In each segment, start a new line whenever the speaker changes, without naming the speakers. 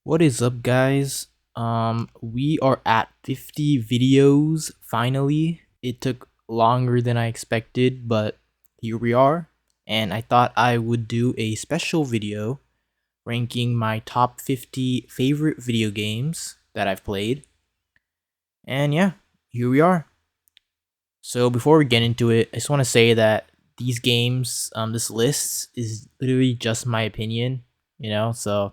What is up, guys? We are at 50 videos finally. It took longer than I expected, but here we are. And I thought I would do a special video ranking my top 50 favorite video games that I've played. And yeah, here we are. So before we get into it, I just want to say that these games, this list is literally just my opinion, so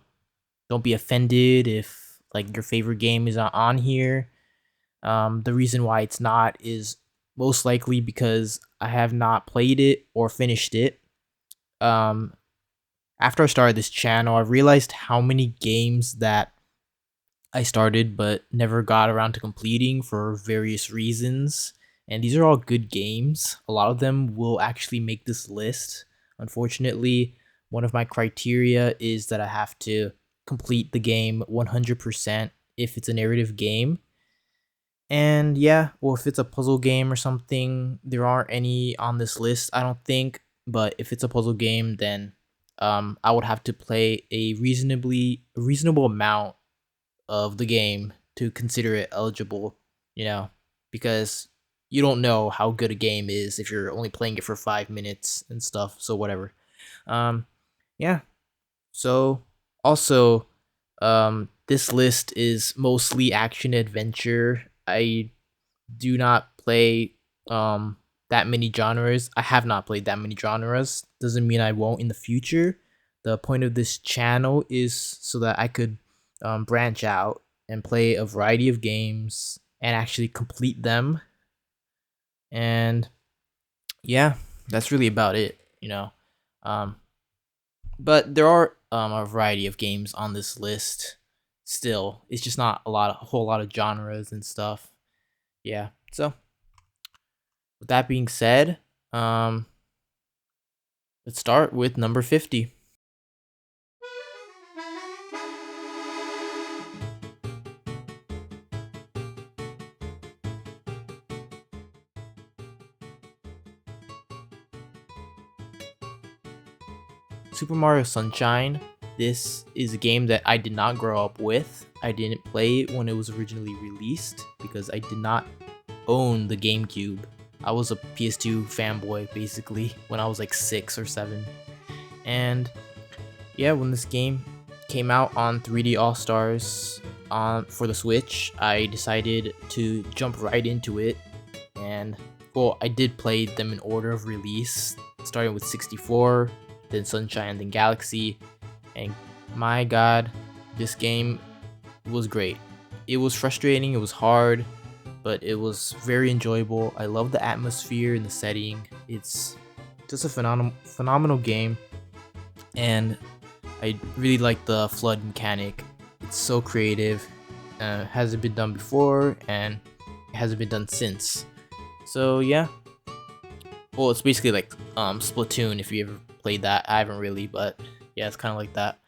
don't be offended if like your favorite game is not on here. The reason why it's not is most likely because I have not played it or finished it. Um, After I started this channel, I realized how many games that I started but never got around to completing for various reasons. And these are all good games. A lot of them will actually make this list. Unfortunately, one of my criteria is that I have to complete the game 100% if it's a narrative game. And yeah, well, if it's a puzzle game or something, there aren't any on this list, I don't think. But if it's a puzzle game, then I would have to play a reasonable amount of the game to consider it eligible, because you don't know how good a game is if you're only playing it for 5 minutes and stuff. So whatever. Um, yeah. So also, this list is mostly action adventure. I do not play that many genres. I have not played that many genres. Doesn't mean I won't in the future. The point of this channel is so that I could branch out and play a variety of games and actually complete them. And yeah, that's really about it. Um, but there are a variety of games on this list. Still, it's just not a whole lot of genres and stuff. Yeah. So with that being said, let's start with number 50. Super Mario Sunshine. This is a game that I did not grow up with. I didn't play it when it was originally released because I did not own the GameCube. I was a PS2 fanboy basically when I was like 6 or 7. And yeah, when this game came out on 3D All Stars for the Switch, I decided to jump right into it. And well, I did play them in order of release, starting with 64, then Sunshine, then Galaxy. And my god, this game was great. It was frustrating, it was hard, but it was very enjoyable. I love the atmosphere and the setting. It's just a phenomenal game, and I really like the flood mechanic. It's so creative. Hasn't been done before, and it hasn't been done since. So yeah. Well, it's basically like Splatoon if you ever played that. I haven't really, but yeah, it's kind of like that.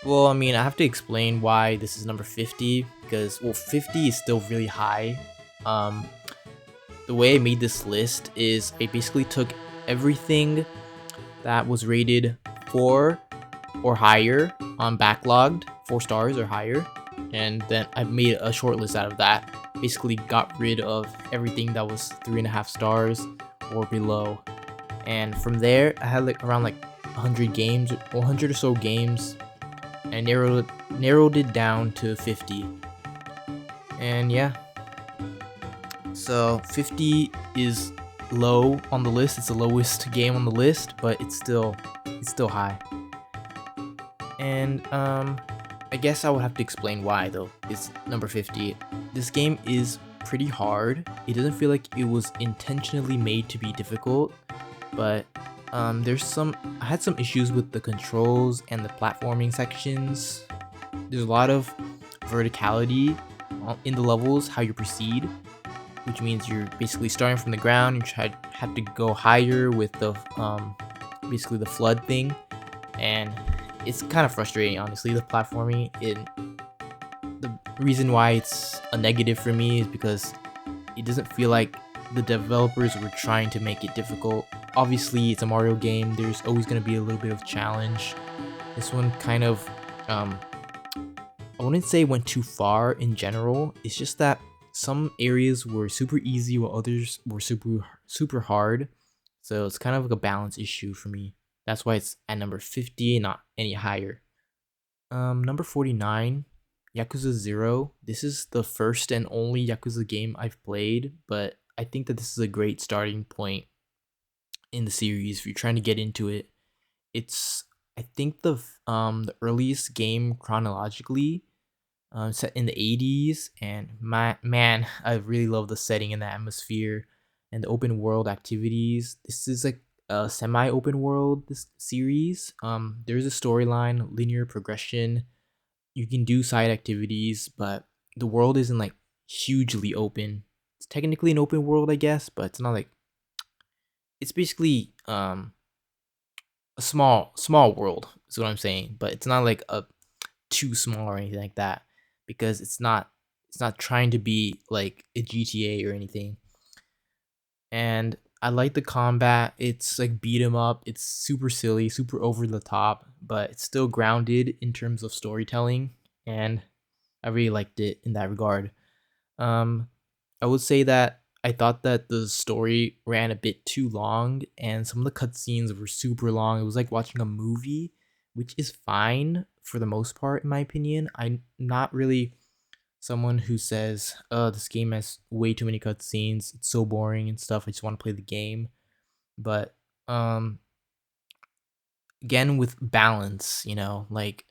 Well, I mean, I have to explain why this is number 50 because, well, 50 is still really high. The way I made this list is I basically took everything that was rated 4 or higher on Backlogged, 4 stars or higher, and then I made a short list out of that. Basically got rid of everything that was 3.5 stars or below. And from there, I had around 100 games, 100 or so games, and narrowed it down to 50. And yeah, so 50 is low on the list. It's the lowest game on the list, but it's still high. And I guess I would have to explain why though. It's number 50. This game is pretty hard. It doesn't feel like it was intentionally made to be difficult, but I had some issues with the controls and the platforming sections. There's a lot of verticality in the levels, how you proceed, which means you're basically starting from the ground. You have to go higher with the basically the flood thing, and it's kind of frustrating, honestly. The platforming, the reason why it's a negative for me is because it doesn't feel like the developers were trying to make it difficult. Obviously, it's a Mario game. There's always going to be a little bit of challenge. This one kind of I wouldn't say it went too far in general. It's just that some areas were super easy while others were super hard. So it's kind of like a balance issue for me. That's why it's at number 50, not any higher. Number 49, Yakuza 0. This is the first and only Yakuza game I've played, but I think that this is a great starting point in the series if you're trying to get into it. It's I think the earliest game chronologically, set in the 80s, and man, I really love the setting and the atmosphere and the open world activities. This is like a semi-open world this series. There's a storyline, linear progression. You can do side activities, but the world isn't like hugely open. It's technically an open world, I guess, but it's not like it's basically a small world is what I'm saying, but it's not like a too small or anything like that because it's not trying to be like a GTA or anything. And I like the combat. It's like beat 'em up. It's super silly, super over the top, but it's still grounded in terms of storytelling, and I really liked it in that regard. Um, I would say that I thought that the story ran a bit too long, and some of the cutscenes were super long. It was like watching a movie, which is fine for the most part, in my opinion. I'm not really someone who says, this game has way too many cutscenes. It's so boring and stuff. I just want to play the game." But um, again, with balance, like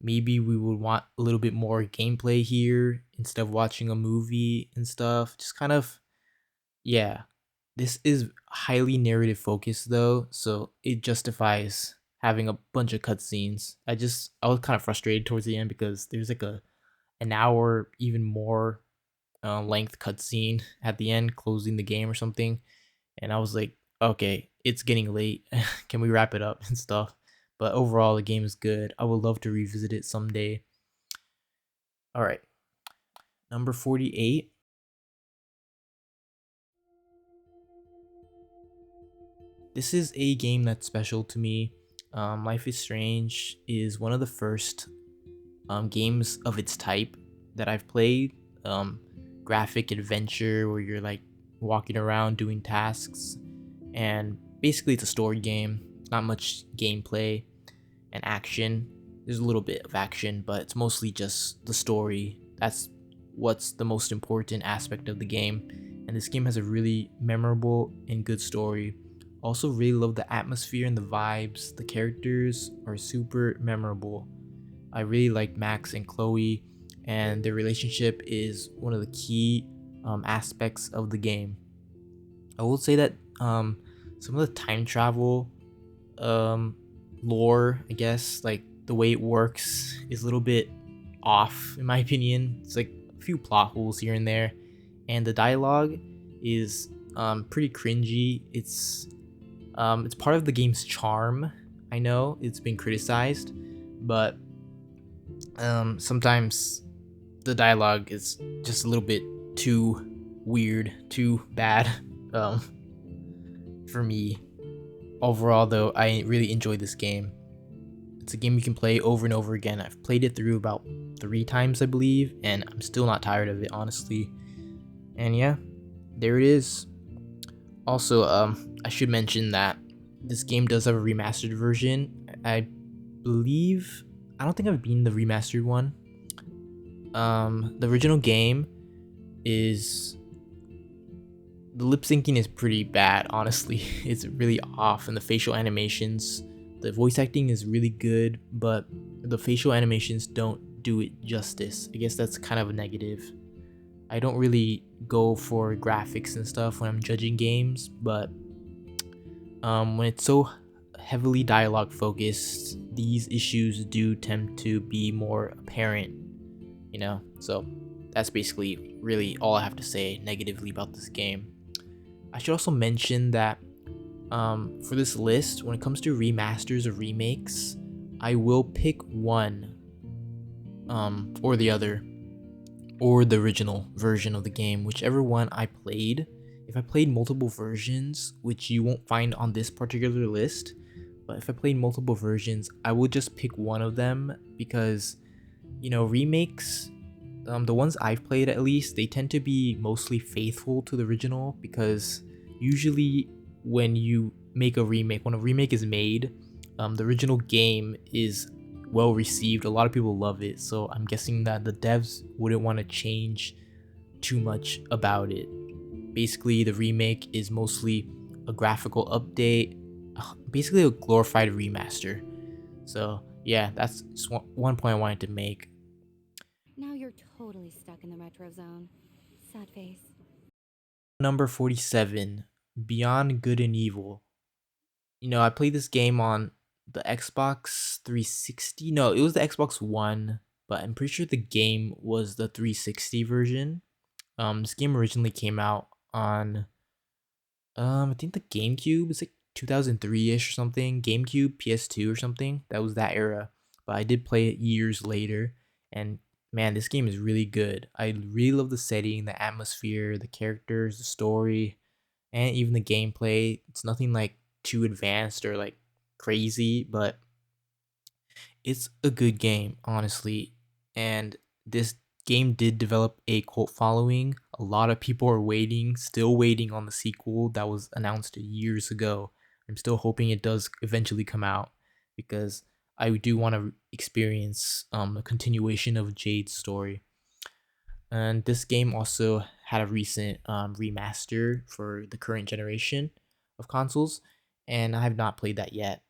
maybe we would want a little bit more gameplay here instead of watching a movie and stuff. Just kind of, yeah. This is highly narrative focused though, so it justifies having a bunch of cutscenes. I was kind of frustrated towards the end because there's like an hour even more length cutscene at the end closing the game or something, and I was like, okay, it's getting late. Can we wrap it up and stuff? But overall, the game is good. I would love to revisit it someday. All right, number 48. This is a game that's special to me. Life is Strange is one of the first games of its type that I've played. Um, Graphic adventure where you're like walking around doing tasks, and basically it's a story game. Not much gameplay and action. There's a little bit of action, but it's mostly just the story. That's what's the most important aspect of the game. And this game has a really memorable and good story. Also, really love the atmosphere and the vibes. The characters are super memorable. I really like Max and Chloe, and their relationship is one of the key aspects of the game. I will say that some of the time travel um, lore, I guess, like the way it works, is a little bit off in my opinion. It's like a few plot holes here and there, and the dialogue is pretty cringy. It's part of the game's charm. I know it's been criticized, but sometimes the dialogue is just a little bit too weird, too bad um, for me. Overall, though, I really enjoy this game. It's a game you can play over and over again. I've played it through about 3 times, I believe, and I'm still not tired of it, honestly. And yeah, there it is. Also, I should mention that this game does have a remastered version. I believe I don't think I've beaten the remastered one. The original game is the lip syncing is pretty bad, honestly. It's really off, and the facial animations, the voice acting is really good, but the facial animations don't do it justice. I guess that's kind of a negative. I don't really go for graphics and stuff when I'm judging games, but when it's so heavily dialogue focused, these issues do tend to be more apparent, So that's basically really all I have to say negatively about this game. I should also mention that for this list, when it comes to remasters or remakes, I will pick one or the other, or the original version of the game, whichever one I played. If I played multiple versions, which you won't find on this particular list, but if I played multiple versions, I would just pick one of them because remakes, the ones I've played at least, they tend to be mostly faithful to the original because usually when you make a remake, when a remake is made, the original game is well received. A lot of people love it, so I'm guessing that the devs wouldn't want to change too much about it. Basically, the remake is mostly a graphical update, basically a glorified remaster. So yeah, that's just one point I wanted to make.
Now you're totally stuck in the retro zone. Sad face.
Number 47, Beyond Good and Evil. I played this game on the Xbox 360. No, it was the Xbox One, but I'm pretty sure the game was the 360 version. This game originally came out on I think the GameCube. It's like 2003-ish or something. GameCube, PS2 or something. That was that era. But I did play it years later, and man, this game is really good. I really love the setting, the atmosphere, the characters, the story, and even the gameplay. It's nothing like too advanced or like crazy, but it's a good game, honestly. And this game did develop a cult following. A lot of people are waiting, still waiting on the sequel that was announced years ago. I'm still hoping it does eventually come out because I do want to experience a continuation of Jade's story. And this game also had a recent remaster for the current generation of consoles, and I have not played that yet.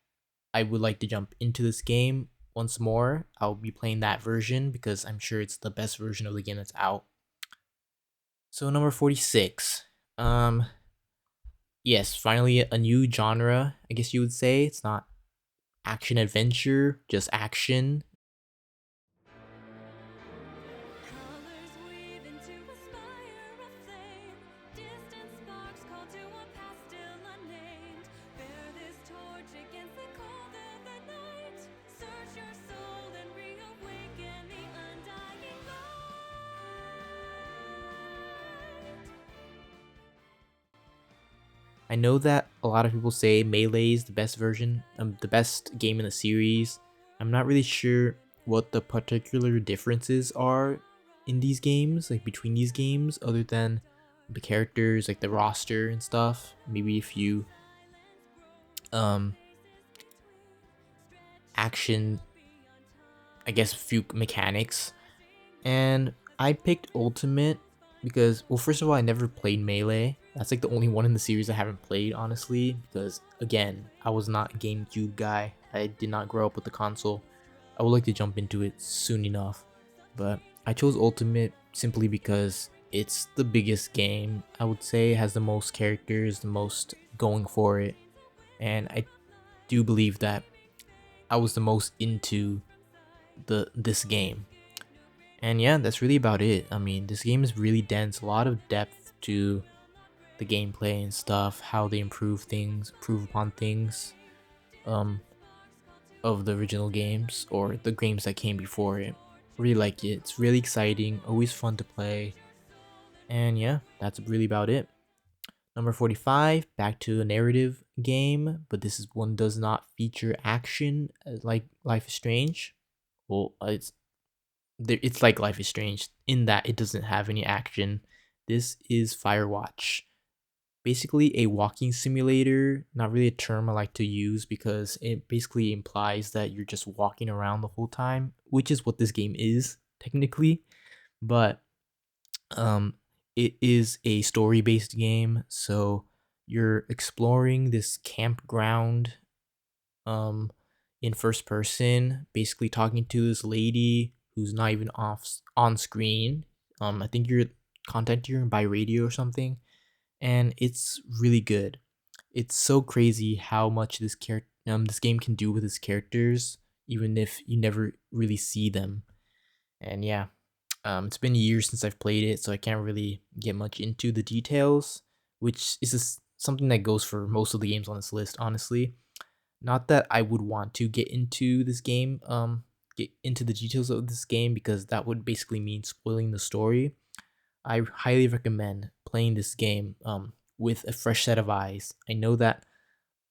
I would like to jump into this game once more. I'll be playing that version because I'm sure it's the best version of the game that's out. So number 46. Yes, finally a new genre, I guess you would say. It's not action adventure, just action.
Colors weave into a spire of flame. Distant sparks call to a past still unnamed. Bear this torch against the cold of the night. Search your soul and reawaken the undying light.
I know that a lot of people say Melee is the best version, the best game in the series. I'm not really sure what the particular differences are in these games, like between these games, other than the characters, like the roster and stuff. Maybe a few um action, I guess a few mechanics. And I picked Ultimate because, well, first of all, I never played Melee. That's like the only one in the series I haven't played, honestly, because again, I was not a GameCube guy. I did not grow up with the console. I would like to jump into it soon enough, but I chose Ultimate simply because it's the biggest game. I would say it has the most characters, the most going for it, and I do believe that I was the most into this game. And yeah, that's really about it. I mean, this game is really dense, a lot of depth to the gameplay and stuff, how they improve things, improve upon things um of the original games or the games that came before it. Really like it. It's really exciting, always fun to play. And yeah, that's really about it. Number 45, back to a narrative game, but this is one does not feature action like Life is Strange. Well, it's like Life is Strange in that it doesn't have any action. This is Firewatch. Basically a walking simulator, not really a term I like to use because it basically implies that you're just walking around the whole time, which is what this game is technically, but um it is a story-based game, so you're exploring this campground um in first person, basically talking to this lady who's not even off on screen. I think you're contacting her by radio or something, and it's really good. It's so crazy how much this game can do with its characters, even if you never really see them. And yeah, it's been years since I've played it, so I can't really get much into the details, which is just something that goes for most of the games on this list, honestly. Not that I would want to get into this game, get into the details of this game because that would basically mean spoiling the story. I highly recommend playing this game with a fresh set of eyes. I know that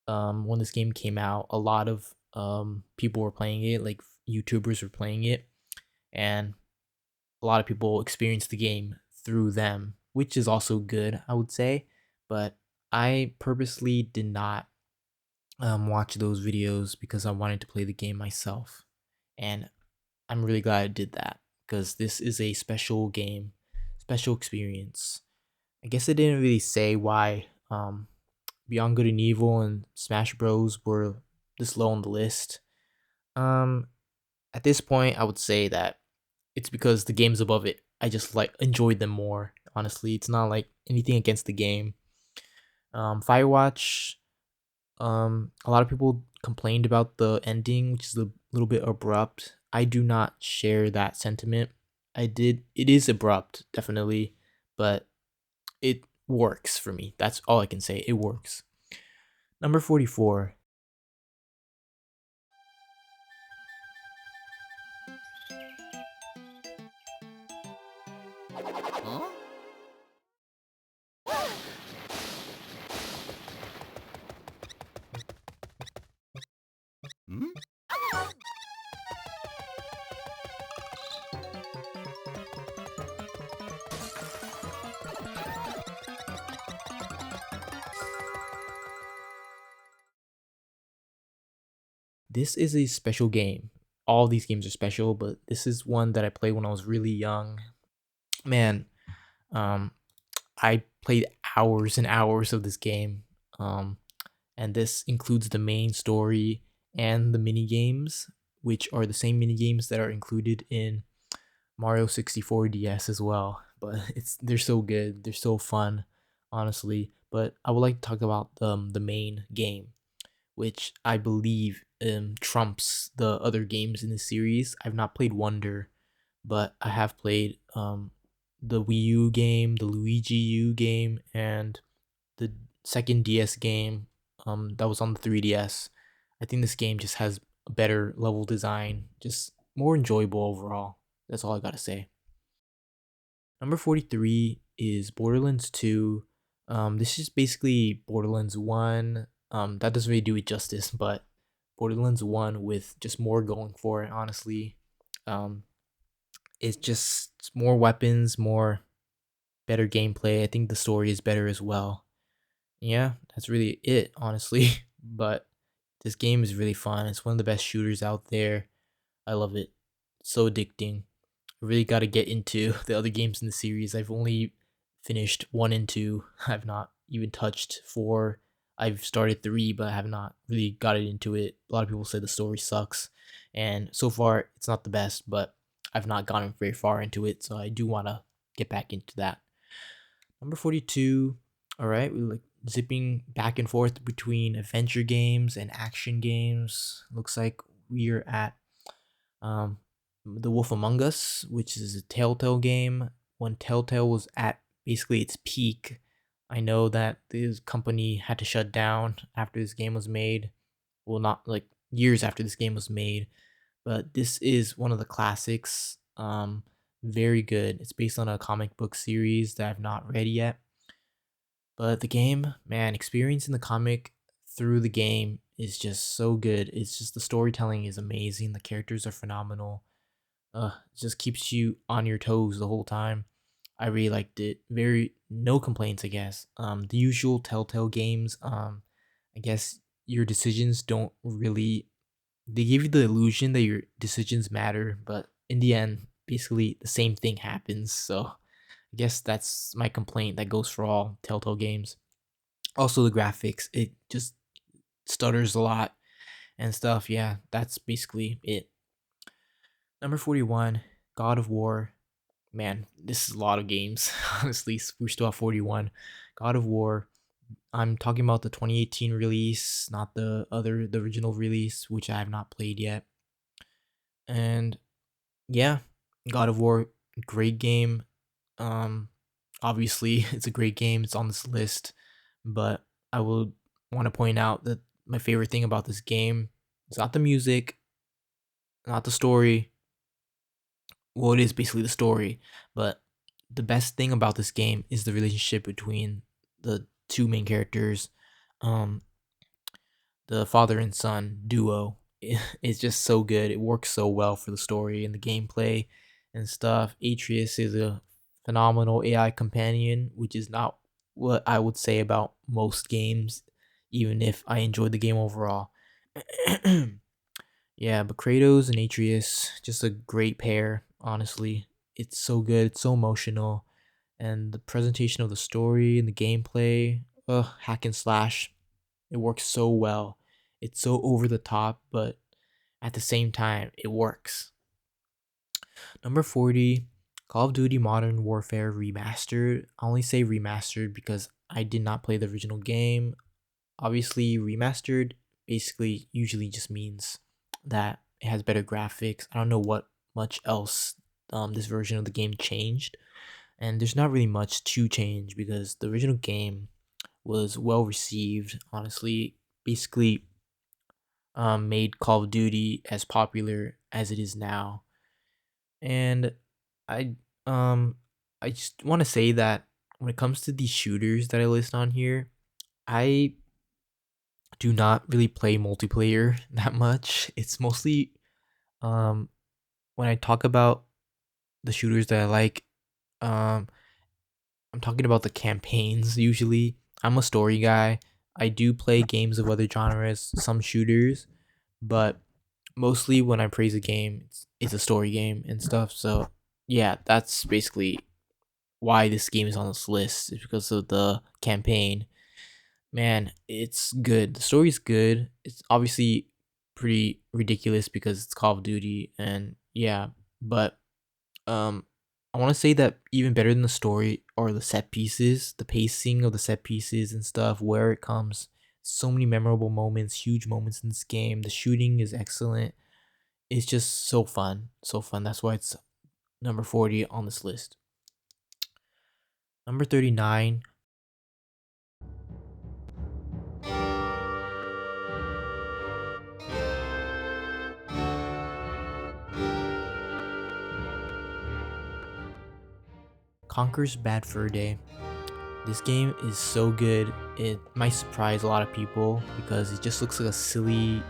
when this game came out, a lot of people were playing it, like YouTubers were playing it, and a lot of people experience the game through them, which is also good, I would say. But I purposely did not watch those videos because I wanted to play the game myself. And I'm really glad I did that because this is a special game, special experience. I guess I didn't really say why Beyond Good and Evil and Smash Bros were this low on the list. Um, at this point, I would say that it's because the games above it, I just like enjoyed them more. Honestly, it's not like anything against the game. Firewatch. A lot of people complained about the ending, which is a little bit abrupt. I do not share that sentiment. I did. It is abrupt, definitely, but it works for me. That's all I can say. It works. Number 44. This is a special game. All these games are special, but this is one that I played when I was really young. Man, um, I played hours and hours of this game. Um, and this includes the main story and the mini games, which are the same mini games that are included in Mario 64 DS as well. But they're so good, they're so fun, honestly. But I would like to talk about the main game, which I believe trumps the other games in the series. I've not played Wonder, but I have played the Wii U game, the Luigi U game, and the second DS game that was on the 3DS. I think this game just has a better level design, just more enjoyable overall. That's all I gotta say. Number 43 is Borderlands 2. This is basically Borderlands 1. That doesn't really do it justice, but Borderlands 1 with just more going for it, honestly. Um, it's just more weapons, more better gameplay. I think the story is better as well. Yeah, that's really it, honestly. But this game is really fun. It's one of the best shooters out there. I love it. It's so addicting. I really got to get into the other games in the series. I've only finished 1 and 2. I've not even touched 4. I've started 3, but I have not really got into it. A lot of people say the story sucks, and so far it's not the best, but I've not gotten very far into it, so I do want to get back into that. Number 42. All right, we like zipping back and forth between adventure games and action games. Looks like we're at um, The Wolf Among Us, which is a Telltale game. When Telltale was at basically its peak, I know that this company had to shut down after this game was made. Well, not like years after this game was made, but this is one of the classics. Very good. It's based on a comic book series that I've not read yet. But the game, man, experiencing the comic through the game is just so good. It's just the storytelling is amazing. The characters are phenomenal. It just keeps you on your toes the whole time. I really liked it. Very no complaints, I guess. The usual Telltale games. I guess your decisions don't really. They give you the illusion that your decisions matter, but in the end, basically the same thing happens. So I guess that's my complaint that goes for all Telltale games. Also, the graphics, it just stutters a lot and stuff. Yeah, that's basically it. Number 41, God of War. Man, this is a lot of games. Honestly, we're still at 41. God of War. I'm talking about the 2018 release, not the original release, which I have not played yet. And yeah, God of War, great game. Um, Obviously, it's a great game. It's on this list, but I will want to point out that my favorite thing about this game is not the music, not the story. Well, it is basically the story, but the best thing about this game is the relationship between the two main characters, um, the father and son duo. It's just so good. It works so well for the story and the gameplay. and stuff. Atreus is a phenomenal AI companion, which is not what I would say about most games, even if I enjoyed the game overall. Yeah, but Kratos and Atreus, just a great pair, honestly. It's so good, it's so emotional, and the presentation of the story and the gameplay, hack and slash, it works so well. It's so over the top, but at the same time, it works. Number 40, Call of Duty Modern Warfare Remastered. I only say remastered because I did not play the original game. Obviously, remastered basically usually just means that it has better graphics. I don't know what much else this version of the game changed. And there's not really much to change because the original game was well received, honestly. Basically, made Call of Duty as popular as it is now. And I um I just want to say that when it comes to these shooters that I list on here, I do not really play multiplayer that much. It's mostly um when I talk about the shooters that I like, um I'm talking about the campaigns usually. I'm a story guy. I do play games of other genres, some shooters, but mostly when I praise a game, it's a story game and stuff. So yeah, that's basically why this game is on this list. Is because of the campaign. Man, it's good. The story's good. It's obviously pretty ridiculous because it's Call of Duty and yeah, but um I want to say that even better than the story are the set pieces, the pacing of the set pieces and stuff, where it comes. So many memorable moments, huge moments in this game. The shooting is excellent. It's just so fun. So fun. That's why it's number 40 on this list. Number 39, Conker's Bad Fur Day. This game is so good. It might surprise a lot of people because it just looks like a silly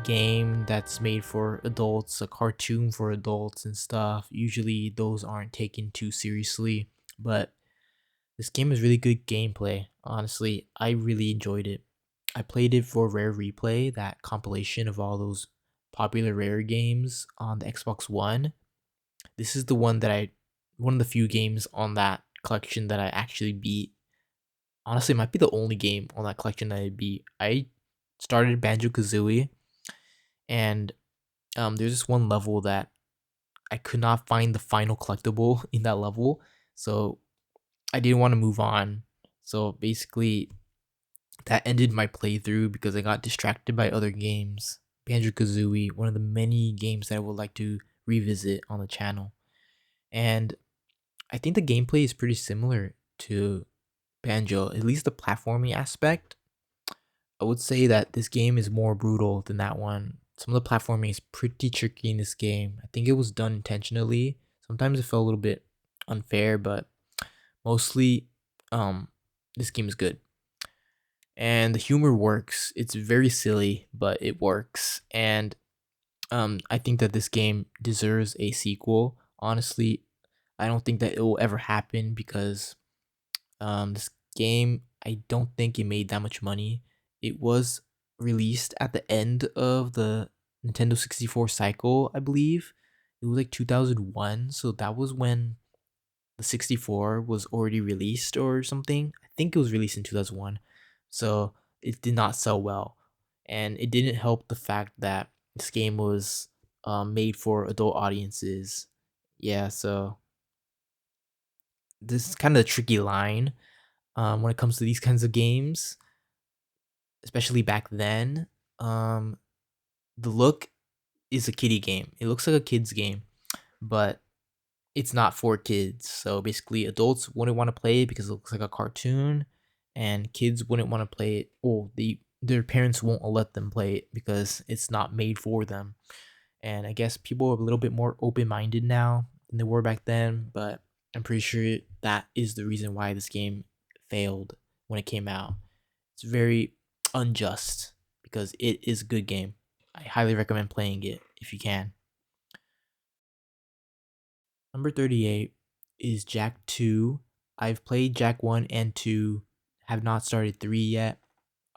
game that's made for adults, a cartoon for adults and stuff. Usually those aren't taken too seriously, but this game is really good gameplay. Honestly, I really enjoyed it. I played it for Rare Replay, that compilation of all those popular Rare games on the Xbox One. This is the one of the few games on that collection that I actually beat. Honestly, it might be the only game on that collection that I beat. I started Banjo Kazooie, and there's this one level that I could not find the final collectible in that level, so I didn't want to move on. So basically, that ended my playthrough because I got distracted by other games. Banjo Kazooie, one of the many games that I would like to revisit on the channel. And I think the gameplay is pretty similar to Banjo, at least the platforming aspect. I would say that this game is more brutal than that one. Some of the platforming is pretty tricky in this game. I think it was done intentionally. Sometimes it felt a little bit unfair, but mostly this game is good. And the humor works. It's very silly, but it works. And I think that this game deserves a sequel. Honestly, I don't think that it will ever happen because this game, I don't think it made that much money. It was released at the end of the Nintendo 64 cycle, I believe. It was like 2001, so that was when the 64 was already released or something. I think it was released in 2001. So it did not sell well. And it didn't help the fact that this game was made for adult audiences. Yeah, so this is kind of a tricky line when it comes to these kinds of games, especially back then. Um, the look is a kiddie game. It looks like a kid's game, but it's not for kids. So basically, adults wouldn't want to play it because it looks like a cartoon, and kids wouldn't want to play it. Oh, their parents won't let them play it because it's not made for them. And I guess people are a little bit more open minded now than they were back then. But I'm pretty sure that is the reason why this game failed when it came out. It's very unjust because it is a good game. I highly recommend playing it if you can. Number 38 is Jack 2. I've played Jack 1 and 2, have not started 3 yet.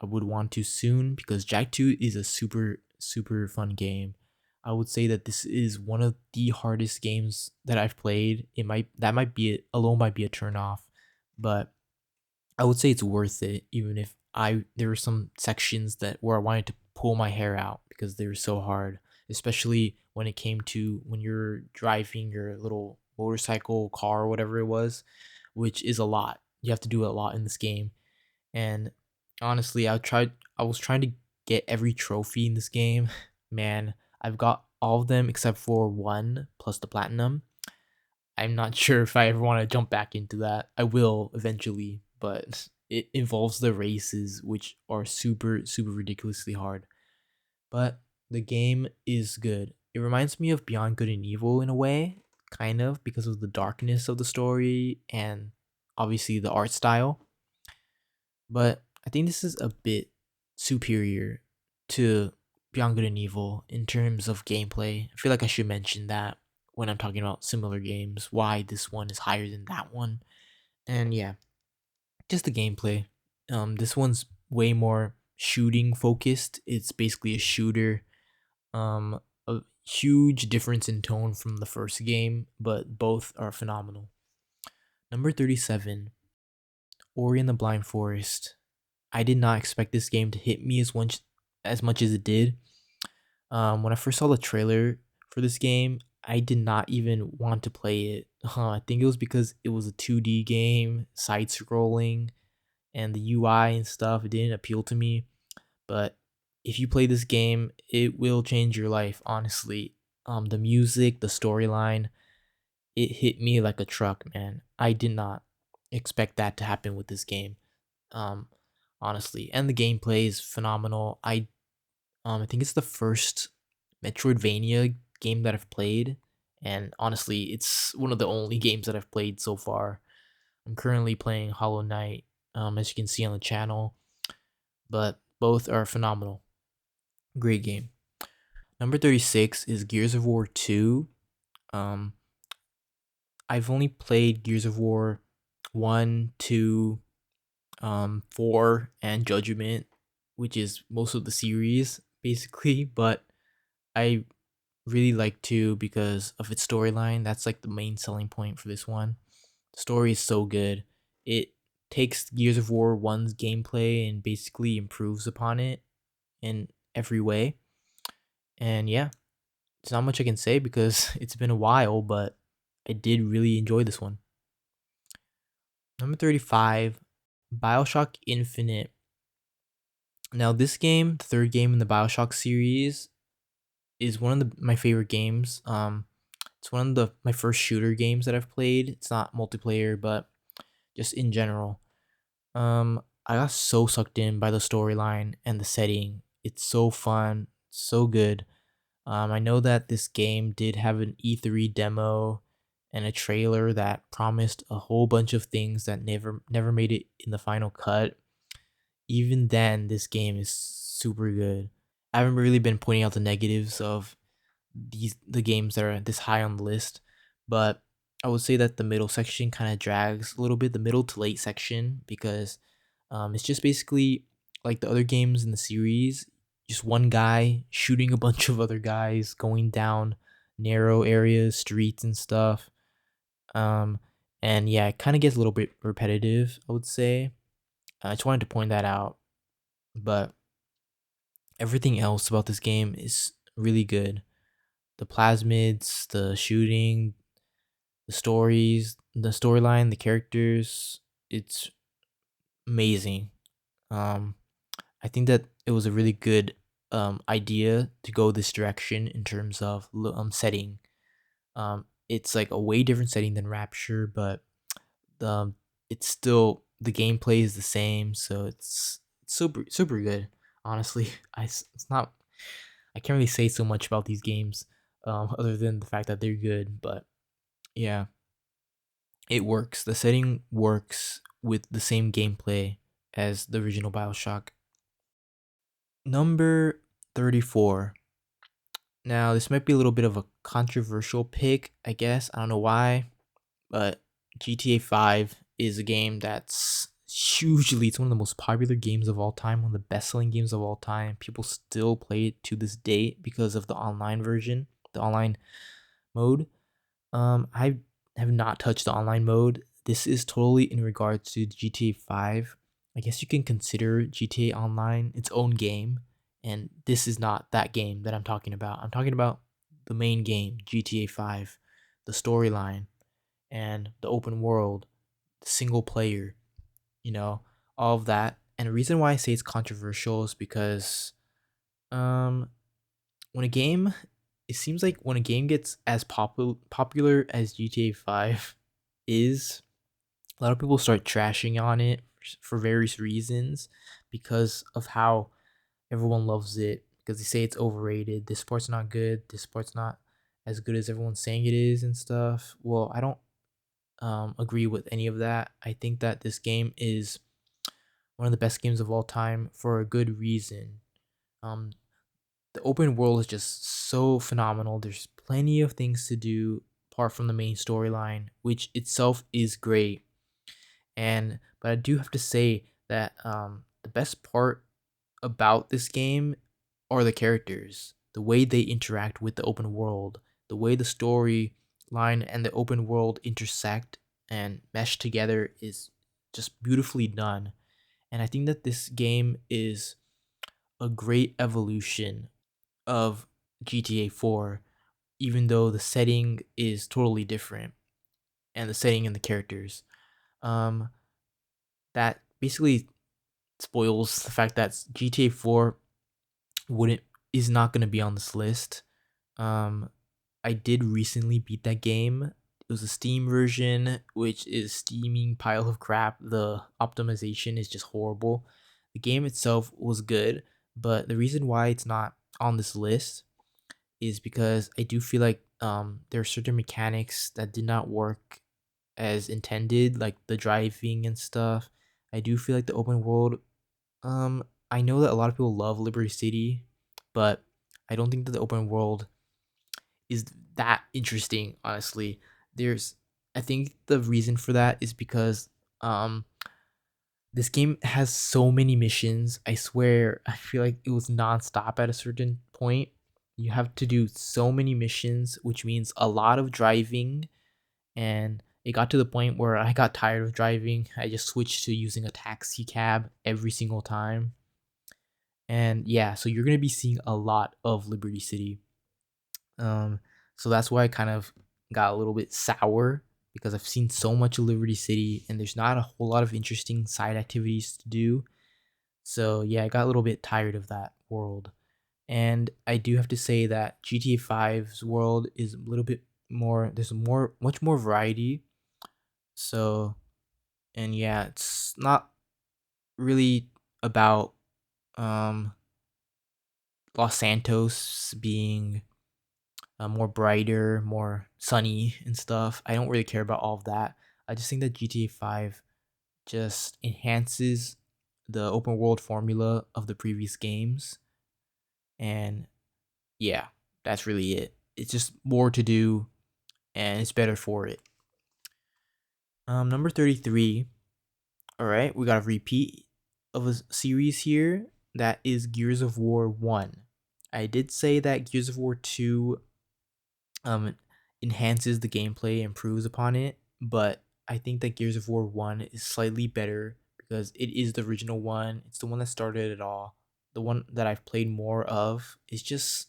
I would want to soon because Jack 2 is a super fun game. I would say that this is one of the hardest games that I've played. Alone might be a turn off, but I would say it's worth it even if I there were some sections that where I wanted to pull my hair out because they were so hard, especially when it came to when you're driving your little motorcycle, car, or whatever it was, which is a lot. You have to do a lot in this game. And honestly, I was trying to get every trophy in this game. Man, I've got all of them except for one plus the platinum. I'm not sure if I ever want to jump back into that. I will eventually, but it involves the races, which are super ridiculously hard. But the game is good. It reminds me of Beyond Good and Evil in a way, kind of, because of the darkness of the story and obviously the art style. But I think this is a bit superior to Beyond Good and Evil in terms of gameplay. I feel like I should mention that when I'm talking about similar games, why this one is higher than that one. And yeah, just the gameplay. This one's way more shooting focused. It's basically a shooter. A huge difference in tone from the first game, but both are phenomenal. Number 37, Ori and the Blind Forest. I did not expect this game to hit me as much as it did. When I first saw the trailer for this game, I did not even want to play it. I think it was because it was a 2D game, side scrolling, and the UI and stuff. It didn't appeal to me. But if you play this game, it will change your life. Honestly, the music, the storyline, it hit me like a truck, man. I did not expect that to happen with this game. Um, honestly, and the gameplay is phenomenal. I think it's the first Metroidvania game that I've played, and honestly, it's one of the only games that I've played so far. I'm currently playing Hollow Knight, as you can see on the channel, but both are phenomenal. Great game. Number 36 is Gears of War 2. Um, I've only played Gears of War 1, 2, 4, and Judgment, which is most of the series, basically, but I really like 2 because of its storyline. That's like the main selling point for this one. The story is so good. It takes Gears of War 1's gameplay and basically improves upon it in every way. And yeah, there's not much I can say because it's been a while, but I did really enjoy this one. Number 35, BioShock Infinite. Now, this game, the third game in the BioShock series, is one of my favorite games. It's one of my first shooter games that I've played. It's not multiplayer, but just in general. I got so sucked in by the storyline and the setting. It's so fun, so good. I know that this game did have an E3 demo and a trailer that promised a whole bunch of things that never made it in the final cut. Even then, this game is super good. I haven't really been pointing out the negatives of the games that are this high on the list, but I would say that the middle section kind of drags a little bit, the middle to late section, because it's just basically like the other games in the series, just one guy shooting a bunch of other guys, going down narrow areas, streets, and stuff. Um, and yeah, it kind of gets a little bit repetitive, I would say. I just wanted to point that out, but everything else about this game is really good. The plasmids, the shooting, the stories, the storyline, the characters, it's amazing. Um, I think that it was a really good idea to go this direction in terms of setting. It's like a way different setting than Rapture, but um, it's still the gameplay is the same, so it's super good. Honestly, it's not. I can't really say so much about these games, other than the fact that they're good. But yeah, it works. The setting works with the same gameplay as the original Bioshock. Number 34. Now, this might be a little bit of a controversial pick, I guess. I don't know why, but GTA 5 is a game that's hugely, it's one of the most popular games of all time, one of the best-selling games of all time. People still play it to this date because of the online version, the online mode. I have not touched the online mode. This is totally in regards to GTA 5. I guess you can consider GTA Online its own game, and this is not that game that I'm talking about. I'm talking about the main game, GTA 5, the storyline, and the open world, the single player, you know, all of that. And the reason why I say it's controversial is because um when a game it seems like when a game gets as popular as GTA 5 is, a lot of people start trashing on it for various reasons because of how everyone loves it, because they say it's overrated, this part's not good, this part's not as good as everyone's saying it is and stuff. Well, I don't agree with any of that. I think that this game is one of the best games of all time for a good reason. Um, the open world is just so phenomenal. There's plenty of things to do apart from the main storyline, which itself is great. And but I do have to say that the best part about this game are the characters, the way they interact with the open world, the way the story line and the open world intersect and mesh together is just beautifully done. And I think that this game is a great evolution of GTA 4, even though the setting is totally different and the setting and the characters. Um, that basically spoils the fact that GTA 4 wouldn't is not going to be on this list. Um, I did recently beat that game. It was a Steam version, which is steaming pile of crap. The optimization is just horrible. The game itself was good, but the reason why it's not on this list is because I do feel like there are certain mechanics that did not work as intended, like the driving and stuff. I do feel like the open world. Um, I know that a lot of people love Liberty City, but I don't think that the open world is that interesting. Honestly, there's. I think the reason for that is because this game has so many missions. I swear, I feel like it was nonstop at a certain point. You have to do so many missions, which means a lot of driving. And it got to the point where I got tired of driving. I just switched to using a taxi cab every single time. And yeah, so you're going to be seeing a lot of Liberty City. Um, so that's why I kind of got a little bit sour because I've seen so much of Liberty City and there's not a whole lot of interesting side activities to do. So yeah, I got a little bit tired of that world. And I do have to say that GTA 5's world is a little bit more, there's more, much more variety. So, and yeah, it's not really about um Los Santos being more brighter, more sunny and stuff. I don't really care about all of that. I just think that GTA 5 just enhances the open world formula of the previous games. And yeah, that's really it. It's just more to do and it's better for it. Number 33. All right, we got a repeat of a series here. That is Gears of War 1. I did say that Gears of War 2 um enhances the gameplay, improves upon it, but I think that Gears of War 1 is slightly better because it is the original one. It's the one that started it all. The one that I've played more of is just,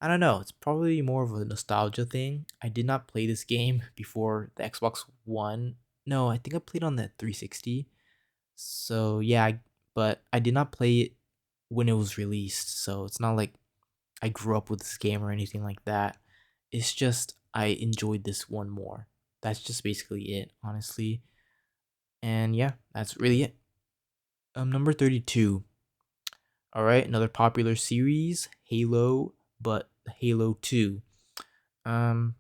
I don't know, it's probably more of a nostalgia thing. I did not play this game before the Xbox One. No, I think I played on the 360. So yeah, but I did not play it when it was released. So it's not like I grew up with this game or anything like that. It's just I enjoyed this one more. That's just basically it, honestly. And yeah, that's really it. Number 32. All right, another popular series, Halo, but Halo 2. Um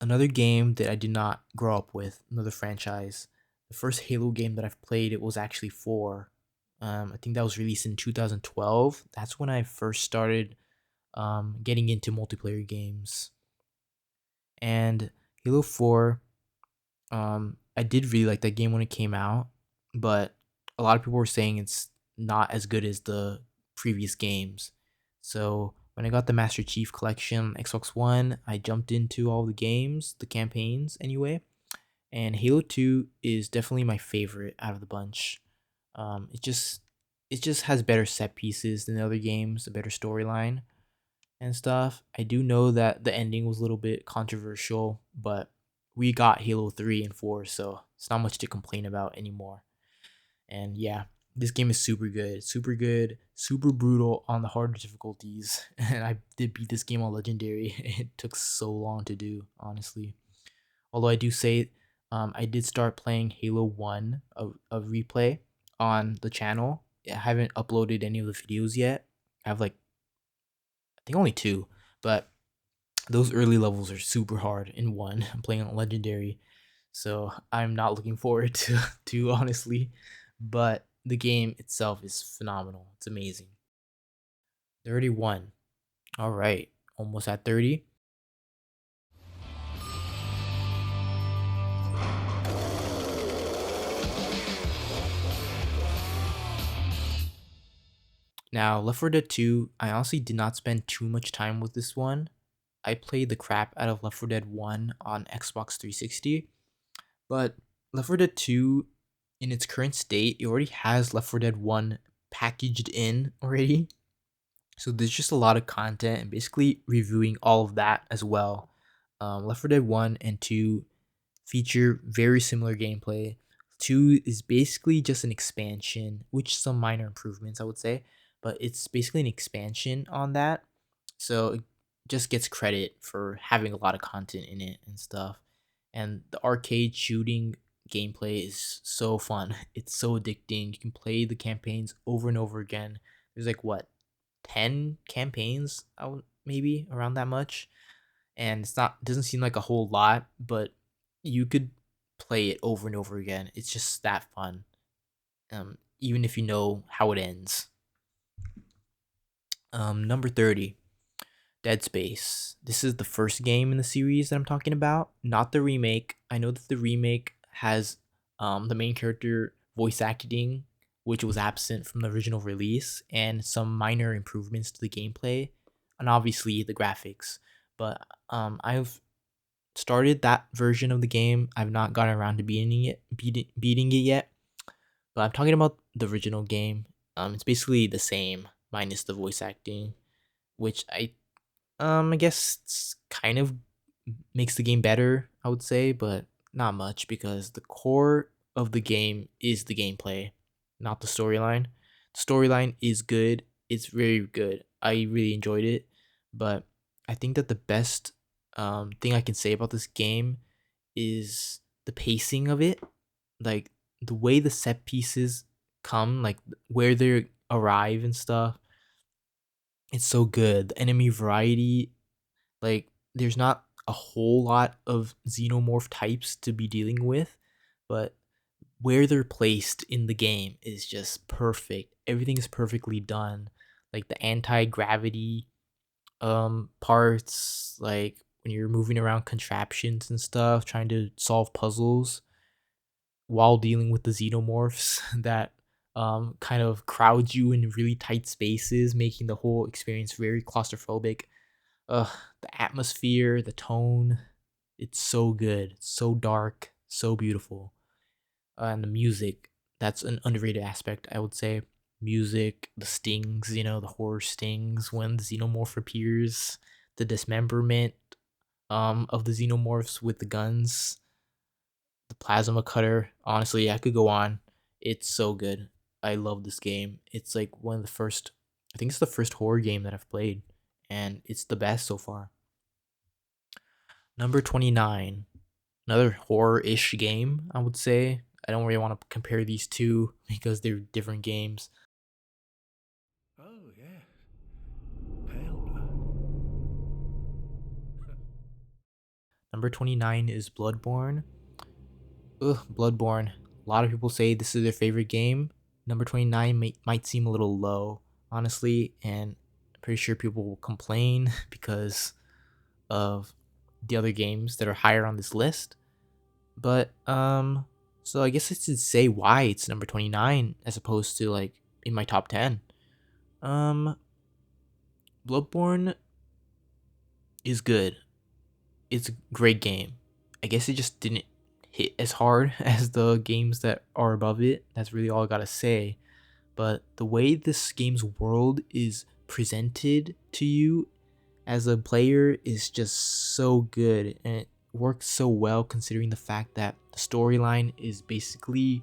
Another game that I did not grow up with, another franchise. The first Halo game that I've played, it was actually 4. I think that was released in 2012. That's when I first started getting into multiplayer games. And Halo 4, I did really like that game when it came out, but a lot of people were saying it's not as good as the previous games. So when I got the Master Chief Collection on Xbox One, I jumped into all the games, the campaigns anyway, and Halo 2 is definitely my favorite out of the bunch. It just has better set pieces than the other games, a better storyline and stuff. I do know that the ending was a little bit controversial, but we got Halo 3 and 4, so it's not much to complain about anymore. And yeah, this game is super good, super brutal on the harder difficulties. And I did beat this game on Legendary. It took so long to do, honestly. Although I do say, I did start playing Halo 1 of replay on the channel. I haven't uploaded any of the videos yet. I have like, I think only two, but those early levels are super hard in one. I'm playing on Legendary, so I'm not looking forward to honestly. But the game itself is phenomenal. It's amazing. 31. All right, almost at 30. Now, Left 4 Dead 2, I honestly did not spend too much time with this one. I played the crap out of Left 4 Dead 1 on Xbox 360, but Left 4 Dead 2, in its current state, it already has Left 4 Dead 1 packaged in already. So there's just a lot of content and basically reviewing all of that as well. Left 4 Dead 1 and 2 feature very similar gameplay. 2 is basically just an expansion, which some minor improvements I would say, but it's basically an expansion on that. So it just gets credit for having a lot of content in it and stuff. And the arcade shooting gameplay is so fun. It's so addicting. You can play the campaigns over and over again. There's like what, 10 campaigns, maybe around that much, and it's not, doesn't seem like a whole lot, but you could play it over and over again. It's just that fun, even if you know how it ends. Number 30, Dead Space. This is the first game in the series that I'm talking about, not the remake. I know that the remake has the main character voice acting, which was absent from the original release, and some minor improvements to the gameplay, and obviously the graphics. But I've started that version of the game. I've not gotten around to beating it yet. But I'm talking about the original game. It's basically the same minus the voice acting, which I guess it's kind of makes the game better, I would say, but not much because the core of the game is the gameplay, not the storyline. The storyline is good. It's very good. I really enjoyed it, but I think that the best thing I can say about this game is the pacing of it, like the way the set pieces come, like where they arrive and stuff. It's so good. The enemy variety, like there's not a whole lot of xenomorph types to be dealing with, but where they're placed in the game is just perfect. Everything's perfectly done. Like the anti-gravity parts, like when you're moving around contraptions and stuff, trying to solve puzzles while dealing with the xenomorphs that kind of crowd you in really tight spaces, making the whole experience very claustrophobic. Ugh, the atmosphere, the tone, it's so good. It's so dark, so beautiful. And the music, that's an underrated aspect, I would say. Music, the stings, the horror stings when the xenomorph appears, the dismemberment of the xenomorphs with the guns, the plasma cutter. Honestly, I could go on. It's so good. I love this game. It's like one of the first, I think it's the first horror game that I've played, and it's the best so far. Number 29, another horror-ish game, I would say. I don't really want to compare these two because they're different games.
Oh, yes. Pale blood.
Number 29 is Bloodborne. Ugh, Bloodborne. A lot of people say this is their favorite game. Number 29 might seem a little low, honestly, and pretty sure people will complain because of the other games that are higher on this list. But so I guess I should say why it's number 29 as opposed to like in my top 10. Um Bloodborne is good. It's a great game. I guess it just didn't hit as hard as the games that are above it. That's really all I got to say. But the way this game's world is presented to you as a player is just so good, and it works so well considering the fact that the storyline is basically